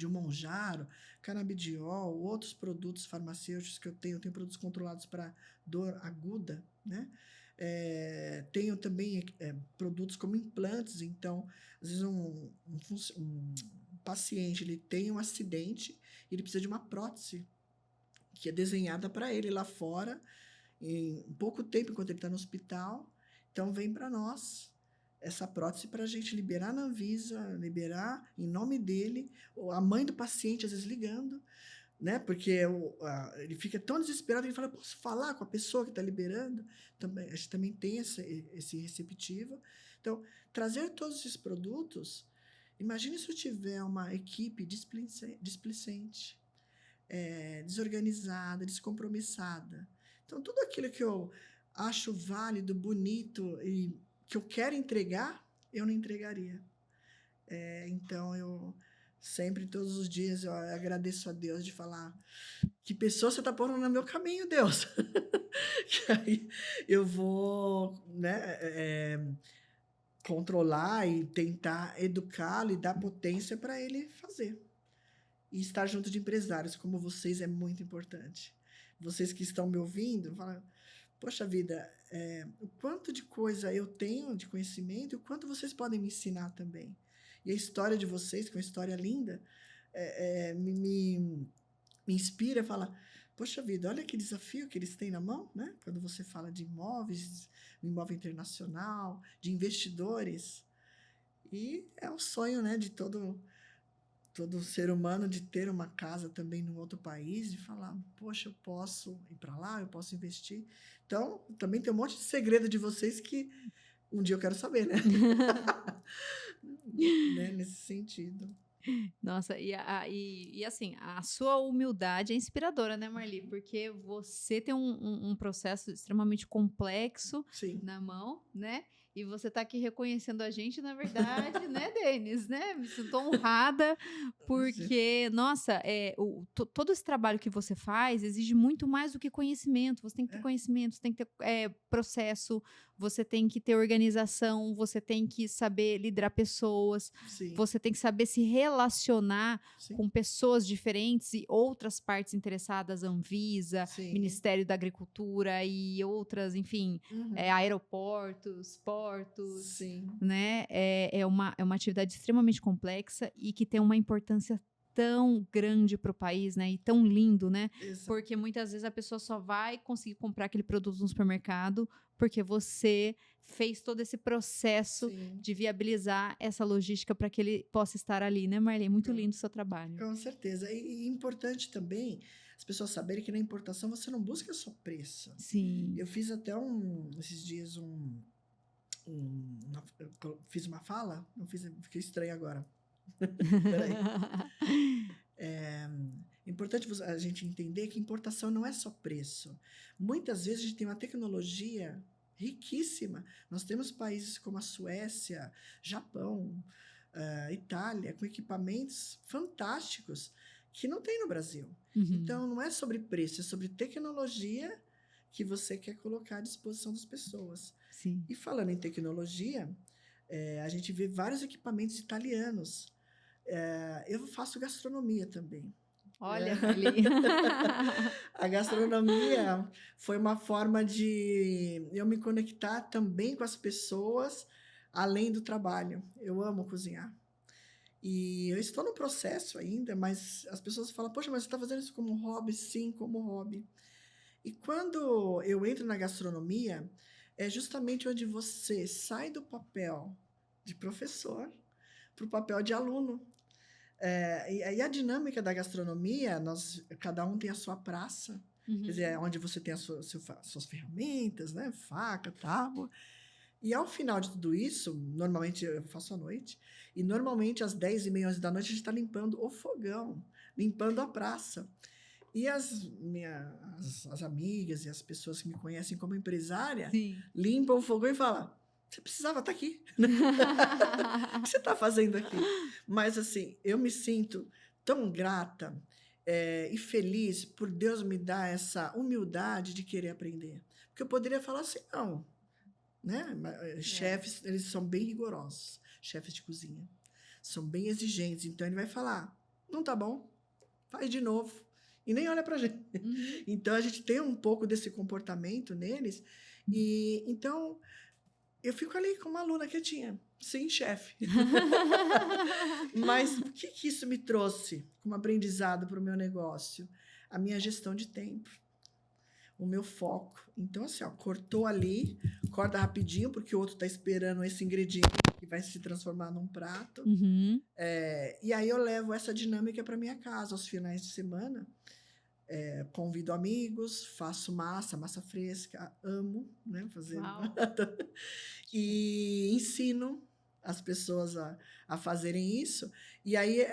um Monjaro, canabidiol, outros produtos farmacêuticos que eu tenho produtos controlados para dor aguda, né? Tenho também produtos como implantes, então, às vezes um paciente ele tem um acidente, ele precisa de uma prótese que é desenhada para ele lá fora, em pouco tempo, enquanto ele está no hospital. Então, vem para nós essa prótese para a gente liberar na Anvisa, liberar em nome dele, a mãe do paciente, às vezes, ligando, né? Porque ele fica tão desesperado, ele fala, posso falar com a pessoa que está liberando? Também, a gente também tem esse receptivo. Então, trazer todos esses produtos, imagine se eu tiver uma equipe displicente, desorganizada, descompromissada. Então, tudo aquilo que eu acho válido, bonito e que eu quero entregar, eu não entregaria. Então, eu sempre, todos os dias, eu agradeço a Deus de falar que pessoa você está pondo no meu caminho, Deus. Que aí eu vou, né, controlar e tentar educá-lo e dar potência para ele fazer. E estar junto de empresários como vocês é muito importante. Vocês que estão me ouvindo, falam, poxa vida, o quanto de coisa eu tenho de conhecimento e o quanto vocês podem me ensinar também. E a história de vocês, que é uma história linda, me inspira, fala, poxa vida, olha que desafio que eles têm na mão, né? Quando você fala de imóveis, imóvel internacional, de investidores. E é o sonho, né, de todo ser humano de ter uma casa também num outro país e falar, poxa, eu posso ir para lá, eu posso investir. Então, também tem um monte de segredo de vocês que um dia eu quero saber, né? Né? Nesse sentido. Nossa, e assim, a sua humildade é inspiradora, né, Marli? Porque você tem um processo extremamente complexo Sim. na mão, né? E você está aqui reconhecendo a gente, na verdade, né, Denis, né? Me sinto honrada, porque, nossa, todo esse trabalho que você faz exige muito mais do que conhecimento. Você tem que ter conhecimento, você tem que ter processo, você tem que ter organização, você tem que saber liderar pessoas, Sim. você tem que saber se relacionar Sim. com pessoas diferentes e outras partes interessadas, Anvisa, Sim. Ministério da Agricultura e outras, enfim, aeroportos, portos, Sim. né? É uma atividade extremamente complexa e que tem uma importância tão grande para o país, né? E tão lindo, né? Exato. Porque muitas vezes a pessoa só vai conseguir comprar aquele produto no supermercado porque você fez todo esse processo Sim. de viabilizar essa logística para que ele possa estar ali, né, Marli? Muito lindo o seu trabalho. Com certeza. E importante também as pessoas saberem que na importação você não busca só preço. Sim. Eu fiz até esses dias eu fiz uma fala, não fiz, fiquei estranho agora. Peraí. É importante a gente entender que importação não é só preço. Muitas vezes a gente tem uma tecnologia riquíssima. Nós temos países como a Suécia, Japão, Itália, com equipamentos fantásticos que não tem no Brasil. Então, não é sobre preço, é sobre tecnologia que você quer colocar à disposição das pessoas. Sim. E falando em tecnologia, a gente vê vários equipamentos italianos. Eu faço gastronomia também. Olha, Marli. A gastronomia foi uma forma de eu me conectar também com as pessoas, além do trabalho. Eu amo cozinhar. E eu estou no processo ainda, mas as pessoas falam, poxa, mas você está fazendo isso como hobby? Sim, como hobby. E quando eu entro na gastronomia, é justamente onde você sai do papel de professor para o papel de aluno. E a dinâmica da gastronomia, cada um tem a sua praça, quer dizer, é onde você tem as suas ferramentas, né? Faca, tábua. E ao final de tudo isso, normalmente eu faço à noite, e normalmente às 10h30, 11 da noite, a gente está limpando o fogão, limpando a praça. E as amigas e as pessoas que me conhecem como empresária Sim. limpam o fogão e falam: você precisava estar aqui. O que você está fazendo aqui? Mas, assim, eu me sinto tão grata e feliz por Deus me dar essa humildade de querer aprender. Porque eu poderia falar assim, não. Né? Chefes, eles são bem rigorosos, chefes de cozinha. São bem exigentes. Então, ele vai falar, não tá bom, faz de novo. E nem olha pra gente. Uhum. Então, a gente tem um pouco desse comportamento neles. E, então, eu fico ali com uma aluna quietinha, sem chefe. Mas o que isso me trouxe como aprendizado para o meu negócio? A minha gestão de tempo, o meu foco. Então, assim, ó, cortou ali, corta rapidinho, porque o outro está esperando esse ingrediente que vai se transformar num prato. Uhum. E aí eu levo essa dinâmica para minha casa aos finais de semana. Convido amigos, faço massa fresca, amo, né, fazer Uau. e ensino as pessoas a fazerem isso. E aí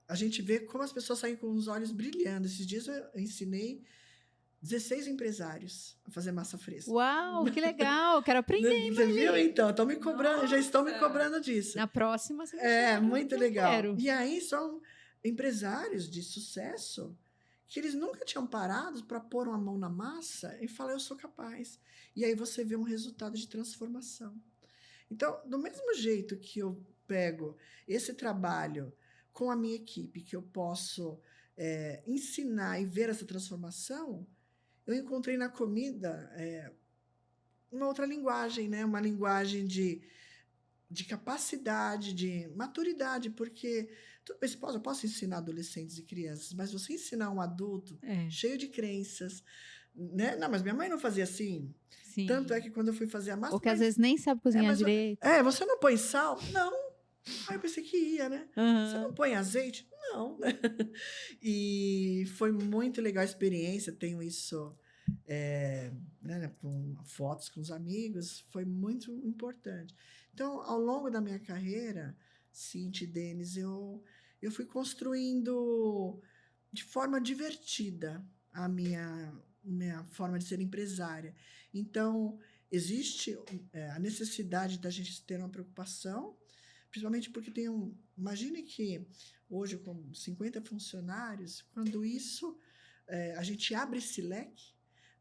a gente vê como as pessoas saem com os olhos brilhando. Esses dias eu ensinei 16 empresários a fazer massa fresca. Uau, que legal! Quero aprender, Você viu? Marli. Então, estão me cobrando, já estão me Nossa. cobrando disso. Na próxima você me É, chama, muito que eu legal. quero. E aí são empresários de sucesso que eles nunca tinham parado para pôr uma mão na massa e falar, eu sou capaz. E aí você vê um resultado de transformação. Então, do mesmo jeito que eu pego esse trabalho com a minha equipe, que eu posso ensinar e ver essa transformação, eu encontrei na comida uma outra linguagem, né? Uma linguagem de capacidade, de maturidade, porque eu posso ensinar adolescentes e crianças, mas você ensinar um adulto cheio de crenças, né? Não, mas minha mãe não fazia assim. Sim. Tanto é que quando eu fui fazer a massa... Ou que às vezes nem sabe cozinhar direito. Você não põe sal? Não. Aí eu pensei que ia, né? Uhum. Você não põe azeite? Não. E foi muito legal a experiência, tenho isso... né, com fotos com os amigos, foi muito importante. Então, ao longo da minha carreira, Cintia e Denis, eu fui construindo de forma divertida a minha forma de ser empresária. Então, existe a necessidade da gente ter uma preocupação, principalmente porque imagine que hoje, com 50 funcionários, quando isso, a gente abre esse leque,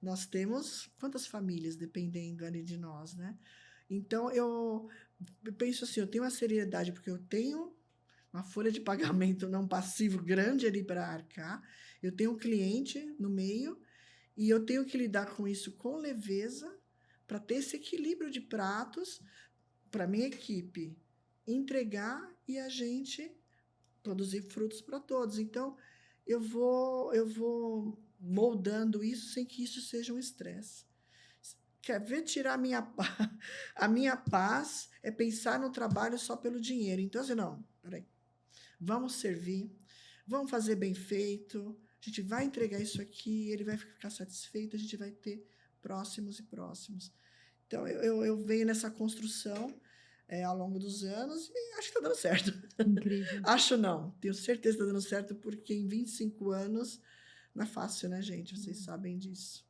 nós temos quantas famílias dependendo ali de nós, né? Então, eu penso assim, eu tenho uma seriedade, porque eu tenho uma folha de pagamento não passivo grande ali para arcar, eu tenho um cliente no meio e eu tenho que lidar com isso com leveza para ter esse equilíbrio de pratos para minha equipe entregar e a gente produzir frutos para todos. Então, eu vou moldando isso sem que isso seja um estresse. Quer ver tirar a minha paz é pensar no trabalho só pelo dinheiro. Então, assim, não, peraí. Vamos servir, vamos fazer bem feito, a gente vai entregar isso aqui, ele vai ficar satisfeito, a gente vai ter próximos e próximos. Então, eu venho nessa construção ao longo dos anos e acho que está dando certo. Incrível. Acho não, tenho certeza que está dando certo, porque em 25 anos não é fácil, né, gente? Vocês sabem disso.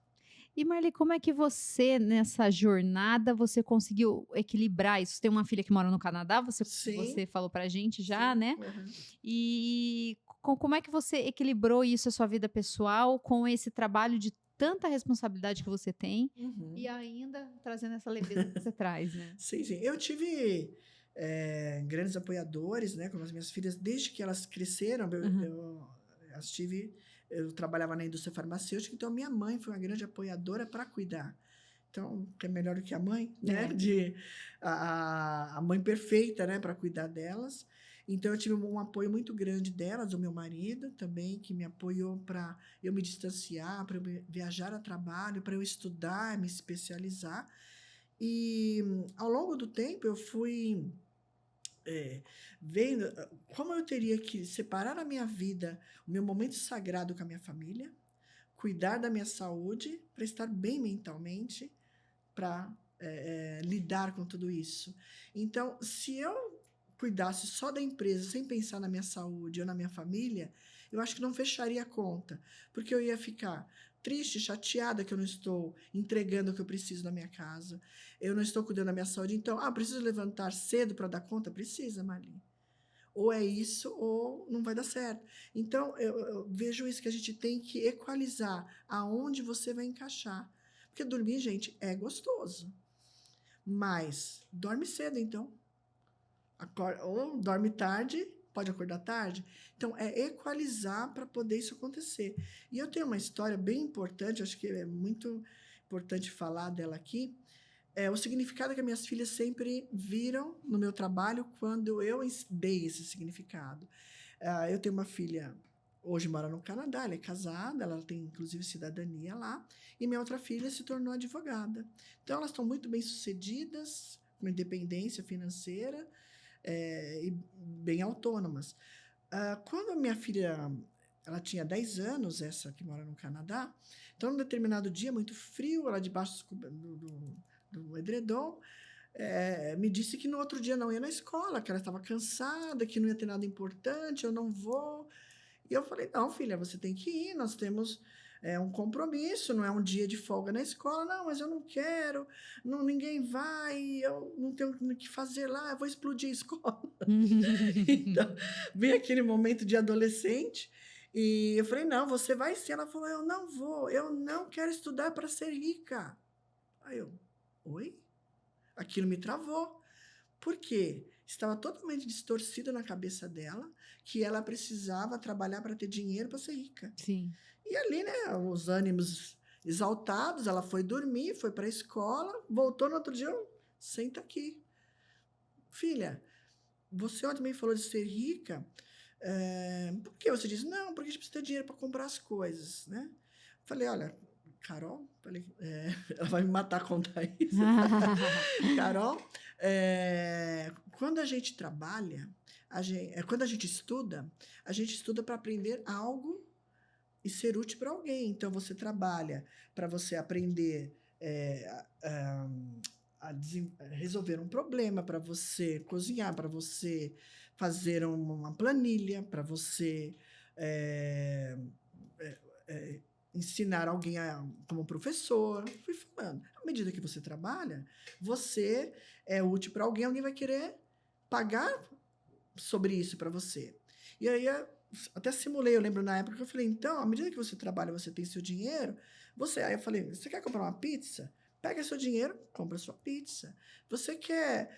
E Marli, como é que você, nessa jornada, você conseguiu equilibrar isso? Você tem uma filha que mora no Canadá, você falou pra gente já, Sim. né? Uhum. E como é que você equilibrou isso, a sua vida pessoal, com esse trabalho de tanta responsabilidade que você tem e ainda trazendo essa leveza que você traz, né? Sim. Eu tive grandes apoiadores, né? Como as minhas filhas, desde que elas cresceram, eu trabalhava na indústria farmacêutica, então a minha mãe foi uma grande apoiadora para cuidar. Então, que é melhor do que a mãe, né? A mãe perfeita, né? Para cuidar delas. Então, eu tive um apoio muito grande delas, do meu marido também, que me apoiou para eu me distanciar, para eu viajar a trabalho, para eu estudar, me especializar. E, ao longo do tempo, eu fui vendo como eu teria que separar a minha vida, o meu momento sagrado com a minha família, cuidar da minha saúde, para estar bem mentalmente, para lidar com tudo isso. Então, se eu cuidasse só da empresa, sem pensar na minha saúde ou na minha família, eu acho que não fecharia a conta, porque eu ia ficar triste, chateada que eu não estou entregando o que eu preciso na minha casa, eu não estou cuidando da minha saúde. Então, preciso levantar cedo para dar conta? Precisa, Marli. Ou é isso, ou não vai dar certo. Então, eu vejo isso, que a gente tem que equalizar aonde você vai encaixar. Porque dormir, gente, é gostoso. Mas dorme cedo, então. Ou dorme tarde, pode acordar tarde. Então, é equalizar para poder isso acontecer. E eu tenho uma história bem importante, acho que é muito importante falar dela aqui. O significado que as minhas filhas sempre viram no meu trabalho quando eu dei esse significado. Eu tenho uma filha, hoje mora no Canadá, ela é casada, ela tem inclusive cidadania lá, e minha outra filha se tornou advogada. Então, elas estão muito bem sucedidas, com independência financeira, e bem autônomas. Quando a minha filha, ela tinha 10 anos, essa que mora no Canadá, então, num determinado dia, muito frio, ela debaixo do edredom, me disse que no outro dia não ia na escola, que ela estava cansada, que não ia ter nada importante, eu não vou. E eu falei, não, filha, você tem que ir, nós temos um compromisso, não é um dia de folga na escola. Não, mas eu não quero, não, ninguém vai, eu não tenho o que fazer lá, eu vou explodir a escola. Então, vem aquele momento de adolescente, e eu falei, não, você vai sim. Ela falou, eu não vou, eu não quero estudar para ser rica. Aí eu, oi? Aquilo me travou. Por quê? Estava totalmente distorcido na cabeça dela que ela precisava trabalhar para ter dinheiro para ser rica. Sim. E ali, né, os ânimos exaltados, ela foi dormir, foi para a escola, voltou no outro dia, senta aqui. Filha, você ontem me falou de ser rica, por que você disse? Não, porque a gente precisa ter dinheiro para comprar as coisas, né? Falei, olha, Carol, ela vai me matar a contar isso. Carol, quando a gente trabalha, quando a gente estuda para aprender algo e ser útil para alguém. Então, você trabalha para você aprender a resolver um problema, para você cozinhar, para você fazer uma planilha, para você ensinar alguém como professor. Fui falando. À medida que você trabalha, você é útil para alguém, alguém vai querer pagar sobre isso para você. E aí, até simulei, eu lembro na época que eu falei, então, à medida que você trabalha, você tem seu dinheiro, aí eu falei, você quer comprar uma pizza? Pega seu dinheiro, compra sua pizza. Você quer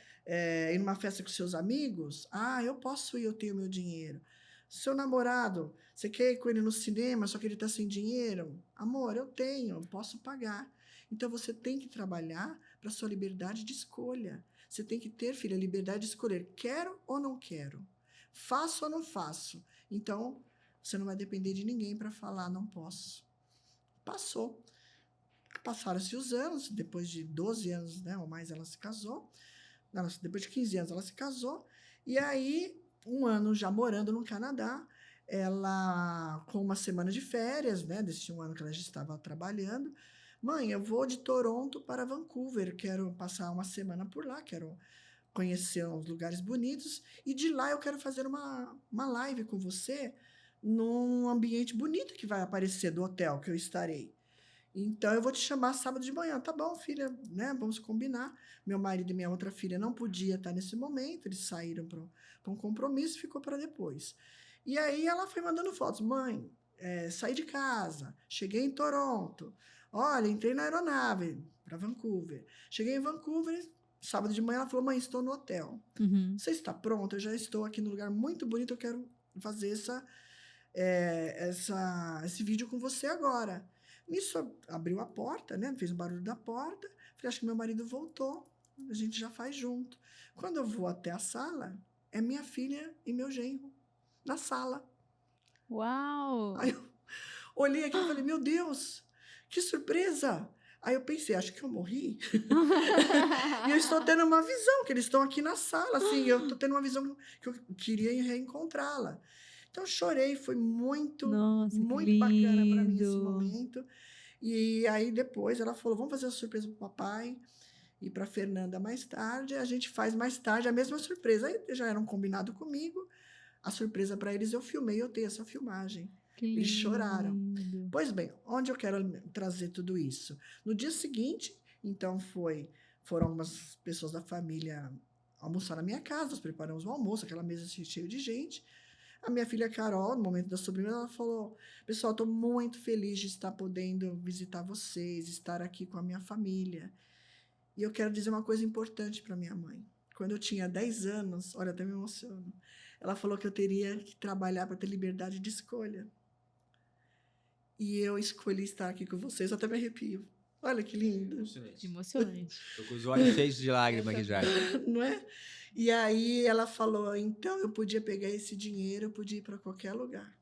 ir numa festa com seus amigos? Eu posso ir, eu tenho meu dinheiro. Seu namorado, você quer ir com ele no cinema, só que ele está sem dinheiro? Amor, eu tenho, eu posso pagar. Então, você tem que trabalhar para sua liberdade de escolha. Você tem que ter, filha, a liberdade de escolher. Quero ou não quero? Faço ou não faço? Então, você não vai depender de ninguém para falar, não posso. Passou. Passaram-se os anos, depois de 12 anos, né, ou mais, ela se casou. Depois de 15 anos, ela se casou. E aí, um ano já morando no Canadá, ela, com uma semana de férias, né, desse um ano que ela já estava trabalhando, mãe, eu vou de Toronto para Vancouver, quero passar uma semana por lá, quero conhecer uns lugares bonitos, e de lá eu quero fazer uma live com você num ambiente bonito que vai aparecer do hotel que eu estarei. Então, eu vou te chamar sábado de manhã. Tá bom, filha, né? Vamos combinar. Meu marido e minha outra filha não podiam estar nesse momento, eles saíram para um compromisso, ficou para depois. E aí, ela foi mandando fotos. Mãe, saí de casa, cheguei em Toronto. Olha, entrei na aeronave para Vancouver. Cheguei em Vancouver, sábado de manhã, ela falou, mãe, estou no hotel. Uhum. Você está pronta? Eu já estou aqui num lugar muito bonito, eu quero fazer esse vídeo com você agora. Nisso, abriu a porta, né? Fez um barulho da porta. Falei, acho que meu marido voltou. A gente já faz junto. Quando eu vou até a sala, é minha filha e meu genro na sala. Uau! Aí eu olhei aqui e falei, meu Deus, que surpresa! Aí eu pensei, acho que eu morri. E eu estou tendo uma visão, que eles estão aqui na sala, assim, eu estou tendo uma visão que eu queria reencontrá-la. Então, eu chorei, foi muito, Nossa, que muito bacana para mim esse lindo. momento. E aí, depois, ela falou, vamos fazer a surpresa para o papai e para a Fernanda mais tarde. A gente faz mais tarde a mesma surpresa. Aí já era um combinado comigo. A surpresa para eles, eu filmei, eu tenho essa filmagem. Que Eles choraram. lindo. Pois bem, onde eu quero trazer tudo isso? No dia seguinte, então, foram algumas pessoas da família almoçar na minha casa, nós preparamos o almoço, aquela mesa cheia de gente. A minha filha Carol, no momento da sobremesa, ela falou: pessoal, estou muito feliz de estar podendo visitar vocês, estar aqui com a minha família. E eu quero dizer uma coisa importante para minha mãe. Quando eu tinha 10 anos, olha, até me emociono, ela falou que eu teria que trabalhar para ter liberdade de escolha. E eu escolhi estar aqui com vocês, eu até me arrepio. Olha que lindo. Emocionante. Tô com os olhos cheios de lágrimas aqui já. Não é? E aí ela falou, então eu podia pegar esse dinheiro, eu podia ir para qualquer lugar.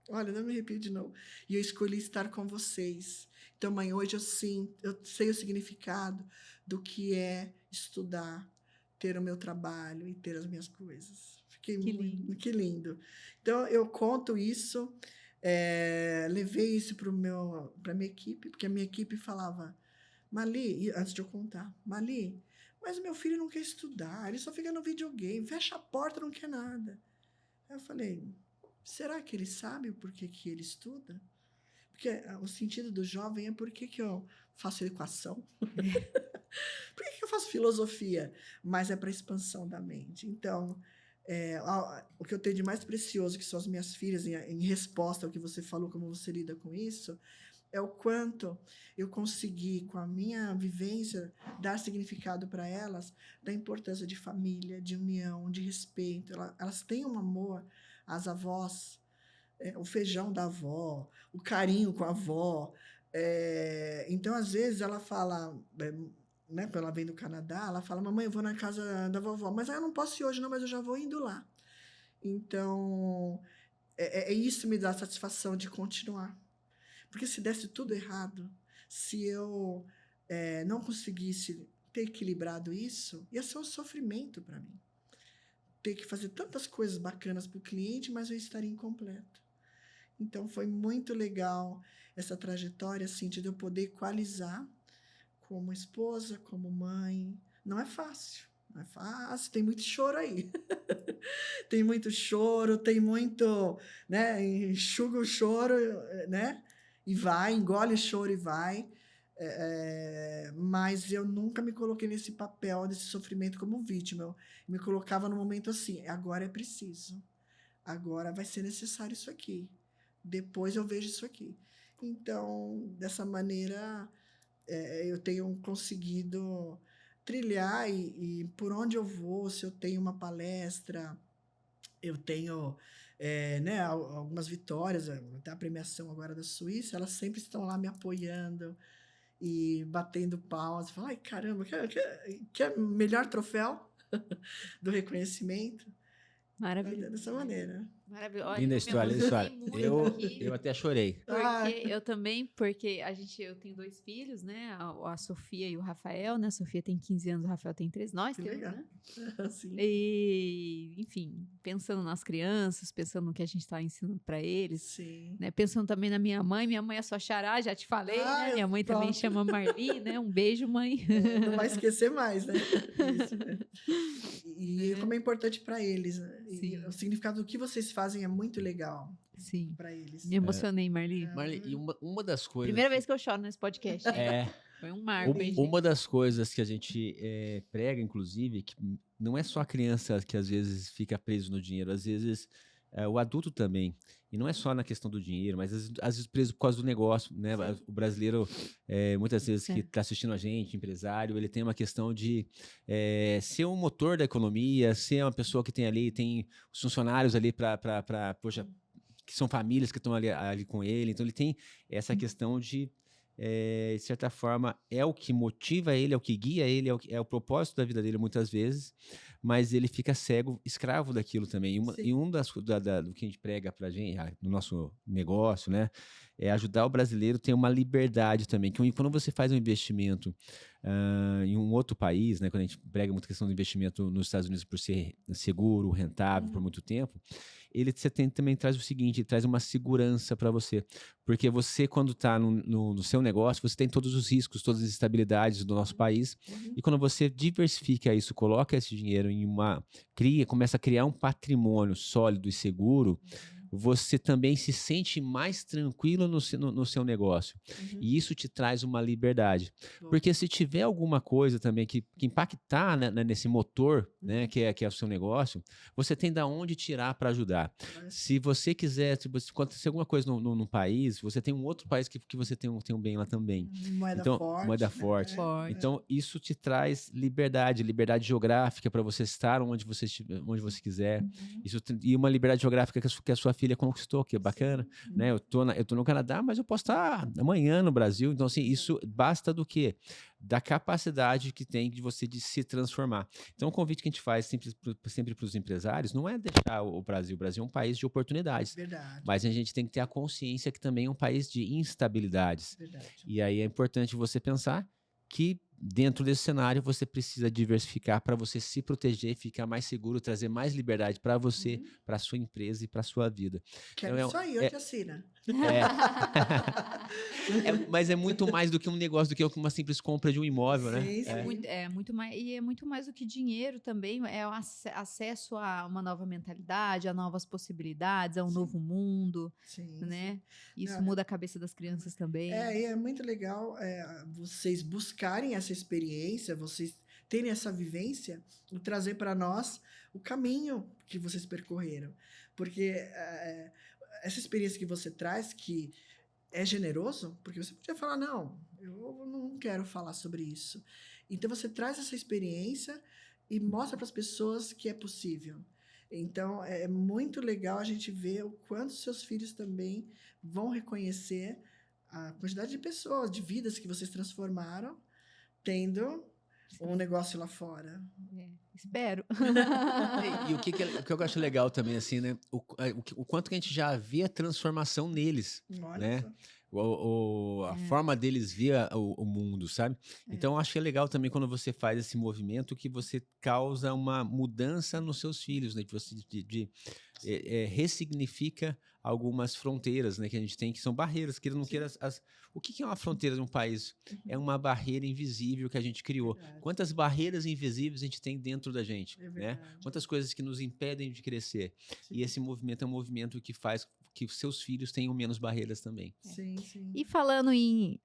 Olha, não me arrepio de novo. E eu escolhi estar com vocês. Então, mãe, hoje eu sei o significado do que é estudar, ter o meu trabalho e ter as minhas coisas. Fiquei Que muito, lindo. que lindo. Então, eu conto isso, levei isso para minha equipe, porque a minha equipe falava, Mali, antes de eu contar, Mali, mas o meu filho não quer estudar, ele só fica no videogame, fecha a porta, não quer nada. Aí eu falei, será que ele sabe o porquê que ele estuda? Porque o sentido do jovem é por que eu faço equação? Por que eu faço filosofia? Mas é para expansão da mente. Então, o que eu tenho de mais precioso, que são as minhas filhas, em resposta ao que você falou, como você lida com isso, é o quanto eu consegui, com a minha vivência, dar significado para elas da importância de família, de união, de respeito. Elas têm um amor às avós, o feijão da avó, o carinho com a avó. Então, às vezes, ela fala, né, quando ela vem do Canadá, ela fala, mamãe, eu vou na casa da vovó, mas eu não posso ir hoje não, mas eu já vou indo lá. Então, isso me dá satisfação de continuar. Porque se desse tudo errado, se eu não conseguisse ter equilibrado isso, ia ser um sofrimento para mim. Ter que fazer tantas coisas bacanas para o cliente, mas eu estaria incompleto. Então, foi muito legal essa trajetória, assim, de eu poder equalizar como esposa, como mãe. Não é fácil. Não é fácil, tem muito choro aí. Tem muito choro, tem muito, né, enxuga o choro, né, e vai, engole o choro e vai. Mas eu nunca me coloquei nesse papel, desse sofrimento como vítima. Eu me colocava no momento assim, agora é preciso. Agora vai ser necessário isso aqui. Depois eu vejo isso aqui. Então, dessa maneira, eu tenho conseguido trilhar e por onde eu vou, se eu tenho uma palestra, eu tenho né, algumas vitórias, até a premiação agora da Suíça, elas sempre estão lá me apoiando e batendo palmas. Falam, ai, caramba, quer melhor troféu do reconhecimento? Maravilhoso. Dessa maneira. Maravilhoso. Linda história, linda história. Eu Eu até chorei. Porque eu também, porque eu tenho 2 filhos, né? A Sofia e o Rafael, né? A Sofia tem 15 anos, o Rafael tem 13. Nós Que temos, legal. né? Sim. E, enfim, pensando nas crianças, pensando no que a gente está ensinando para eles, Sim. né? Pensando também na minha mãe é a sua xará, já te falei, né? Minha mãe também pronto. chama Marli, né? Um beijo, mãe. Não vai esquecer mais, né? Isso, né? E como é importante para eles, né? E o significado do que vocês fazem é muito legal. Sim. Para eles. Me emocionei, Marli. Marli, e uma das coisas... Primeira vez que eu choro nesse podcast. Foi um marco. Uma das coisas que a gente prega, inclusive, que não é só a criança que às vezes fica preso no dinheiro, às vezes o adulto também. E não é só na questão do dinheiro, mas às vezes preso por causa do negócio, né? Sim. O brasileiro, muitas vezes que está assistindo a gente, empresário, ele tem uma questão de ser um motor da economia, ser uma pessoa que tem os funcionários ali poxa, que são famílias que estão ali com ele. Então ele tem essa questão de certa forma, é o que motiva ele, é o que guia ele, é o propósito da vida dele muitas vezes, mas ele fica cego, escravo daquilo também. E do que a gente prega pra gente, no nosso negócio, né, é ajudar o brasileiro a ter uma liberdade também, que quando você faz um investimento em um outro país, né, quando a gente prega muita questão do investimento nos Estados Unidos por ser seguro, rentável por muito tempo, você também traz o seguinte, ele traz uma segurança para você. Porque você, quando está no seu negócio, você tem todos os riscos, todas as instabilidades do nosso país. Uhum. E quando você diversifica isso, coloca esse dinheiro começa a criar um patrimônio sólido e seguro, você também se sente mais tranquilo no seu negócio. Uhum. E isso te traz uma liberdade. Bom. Porque se tiver alguma coisa também que impactar, né, nesse motor, né, que é o seu negócio, você tem da onde tirar para ajudar. Se você quiser, se acontecer alguma coisa no país, você tem um outro país que você tem um bem lá também. Moeda Então, forte. moeda né? forte. Forte. Então, isso te traz liberdade geográfica para você estar onde você quiser. E uma liberdade geográfica que a sua filha conquistou, que é bacana. Sim. Né? Eu tô no Canadá, mas eu posso estar amanhã no Brasil. Então, assim, isso basta do quê? Da capacidade que tem de você de se transformar. Então, o convite que a gente faz sempre para os empresários não é deixar o Brasil. O Brasil é um país de oportunidades. Verdade. Mas a gente tem que ter a consciência que também é um país de instabilidades. Verdade. E aí é importante você pensar que dentro desse cenário você precisa diversificar para você se proteger, ficar mais seguro, trazer mais liberdade para você, para sua empresa e para sua vida. Quero Então, isso aí, eu te assino. Mas é muito mais do que um negócio, do que uma simples compra de um imóvel, né? Sim, sim. É muito mais do que dinheiro também, é o acesso a uma nova mentalidade, a novas possibilidades, a um novo mundo, Sim, né? Isso Não, muda a cabeça das crianças também. E é muito legal vocês buscarem essa experiência, vocês terem essa vivência e trazer para nós o caminho que vocês percorreram. Porque essa experiência que você traz, que é generoso, porque você podia falar, não, eu não quero falar sobre isso. Então você traz essa experiência e mostra para as pessoas que é possível. Então é muito legal a gente ver o quanto seus filhos também vão reconhecer a quantidade de pessoas, de vidas que vocês transformaram, tendo um negócio lá fora. Espero. E o que eu acho legal também, assim, né? O quanto que a gente já vê a transformação neles, Olha né? só. A forma deles ver o mundo, sabe? Então, eu acho que é legal também quando você faz esse movimento que você causa uma mudança nos seus filhos, né? Que você ressignifica algumas fronteiras, né? Que a gente tem, que são barreiras, queira ou não queira. O que é uma fronteira de um país? É uma barreira invisível que a gente criou. Verdade. Quantas barreiras invisíveis a gente tem dentro da gente, É né? verdade. Quantas coisas que nos impedem de crescer. Sim. E esse movimento é um movimento que faz que seus filhos tenham menos barreiras também. Sim, sim. E falando em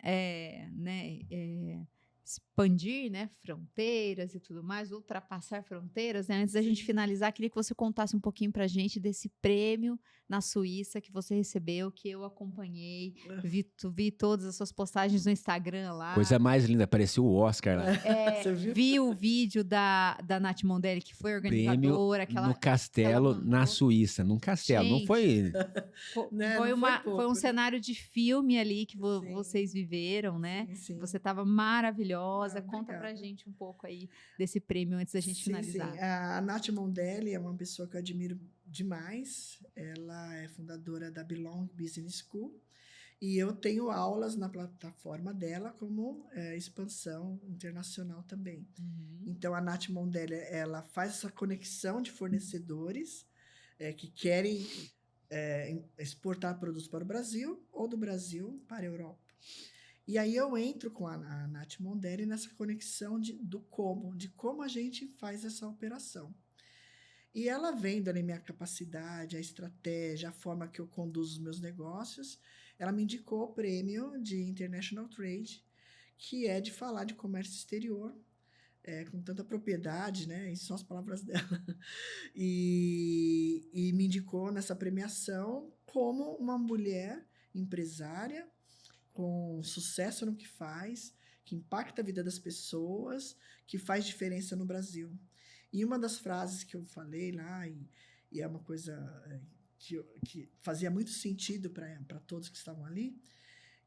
expandir, né, fronteiras e tudo mais, ultrapassar fronteiras, né? Antes da gente finalizar, queria que você contasse um pouquinho pra gente desse prêmio na Suíça que você recebeu, que eu acompanhei, vi todas as suas postagens no Instagram lá. Coisa mais linda, parecia o Oscar lá. Você viu? Vi o vídeo da Nath Mondelli, que foi organizadora. Prêmio no castelo mandou. na Suíça, num castelo. Não Gente, foi... Né, Foi, não uma, pouco, foi um né? cenário de filme ali que Sim. vocês viveram, né? Sim, sim. Você estava maravilhosa. Ah, Conta pra obrigada. gente um pouco aí desse prêmio antes da gente finalizar. Sim. A Nath Mondelli é uma pessoa que eu admiro demais. Ela é fundadora da Belong Business School. E eu tenho aulas na plataforma dela como expansão internacional também. Então, a Nath Mondelli, ela faz essa conexão de fornecedores que querem exportar produtos para o Brasil ou do Brasil para a Europa. E aí eu entro com a Nath Mondelli nessa conexão de como a gente faz essa operação. E ela vendo ali minha capacidade, a estratégia, a forma que eu conduzo os meus negócios, ela me indicou o prêmio de International Trade, que é de falar de comércio exterior, com tanta propriedade, né? Isso são as palavras dela. E me indicou nessa premiação como uma mulher empresária com sucesso no que faz, que impacta a vida das pessoas, que faz diferença no Brasil. E uma das frases que eu falei lá, e é uma coisa que fazia muito sentido para todos que estavam ali,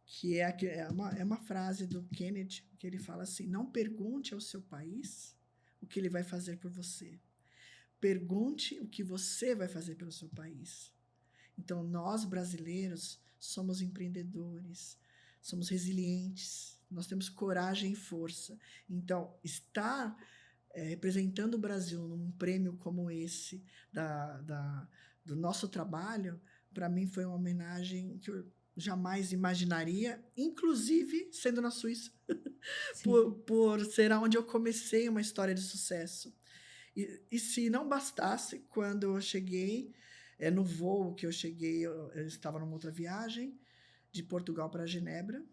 que é uma frase do Kennedy, que ele fala assim: não pergunte ao seu país o que ele vai fazer por você. Pergunte o que você vai fazer pelo seu país. Então, nós brasileiros somos empreendedores, somos resilientes, nós temos coragem e força. Então, estar representando o Brasil num prêmio como esse, do nosso trabalho, para mim foi uma homenagem que eu jamais imaginaria, inclusive sendo na Suíça, Sim. por ser onde eu comecei uma história de sucesso. E se não bastasse, quando eu cheguei, no voo que eu cheguei, eu estava numa outra viagem, de Portugal para Genebra,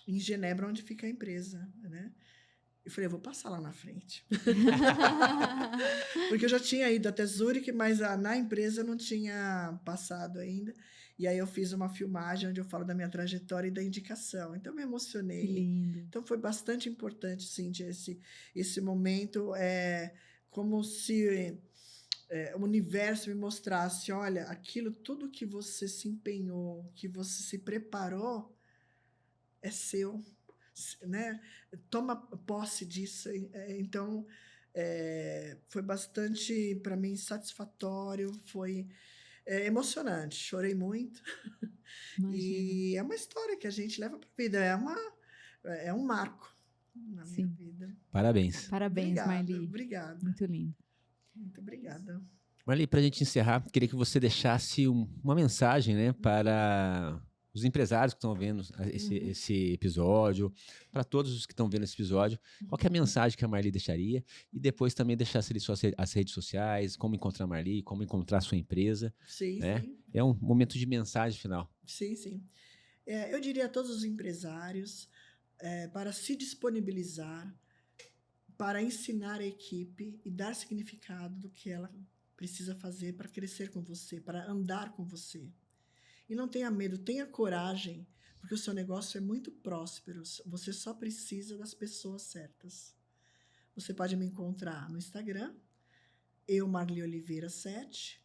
em Genebra, onde fica a empresa, né? Eu falei, eu vou passar lá na frente. Porque eu já tinha ido até Zurique, mas na empresa eu não tinha passado ainda. E aí eu fiz uma filmagem onde eu falo da minha trajetória e da indicação. Então eu me Que emocionei. lindo. Então foi bastante importante, Cíntia, esse momento. Como se o universo me mostrasse, olha, aquilo tudo que você se empenhou, que você se preparou, é seu, né? Toma posse disso. Então, foi bastante, para mim, satisfatório, foi emocionante. Chorei muito. Imagina. E é uma história que a gente leva para a vida. É um marco na minha Sim. vida. Parabéns. Parabéns, Obrigada, Marli. obrigada. Muito lindo. Muito obrigada. Marli, para a gente encerrar, queria que você deixasse uma mensagem, né, para os empresários que estão vendo esse episódio, para todos os que estão vendo esse episódio. Qual que é a mensagem que a Marli deixaria? E depois também deixasse ali as redes sociais, como encontrar a Marli, como encontrar a sua empresa. Sim, né? sim. É um momento de mensagem final. Sim, sim. Eu diria a todos os empresários para se disponibilizar, para ensinar a equipe e dar significado do que ela precisa fazer para crescer com você, para andar com você. E não tenha medo, tenha coragem, porque o seu negócio é muito próspero. Você só precisa das pessoas certas. Você pode me encontrar no Instagram, Marli Oliveira 7,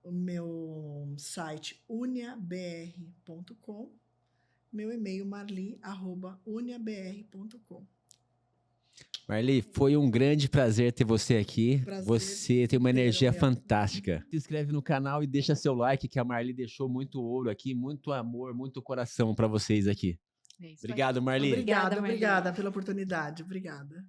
o meu site uniabr.com, meu e-mail marli@uniabr.com. Marli, foi um grande prazer ter você aqui. Prazer Você tem uma energia meu. fantástica. Se inscreve no canal e deixa seu like, que a Marli deixou muito ouro aqui, muito amor, muito coração para vocês aqui. É isso aí. Obrigado, Marli. Obrigada, Marli. Obrigada pela oportunidade. Obrigada.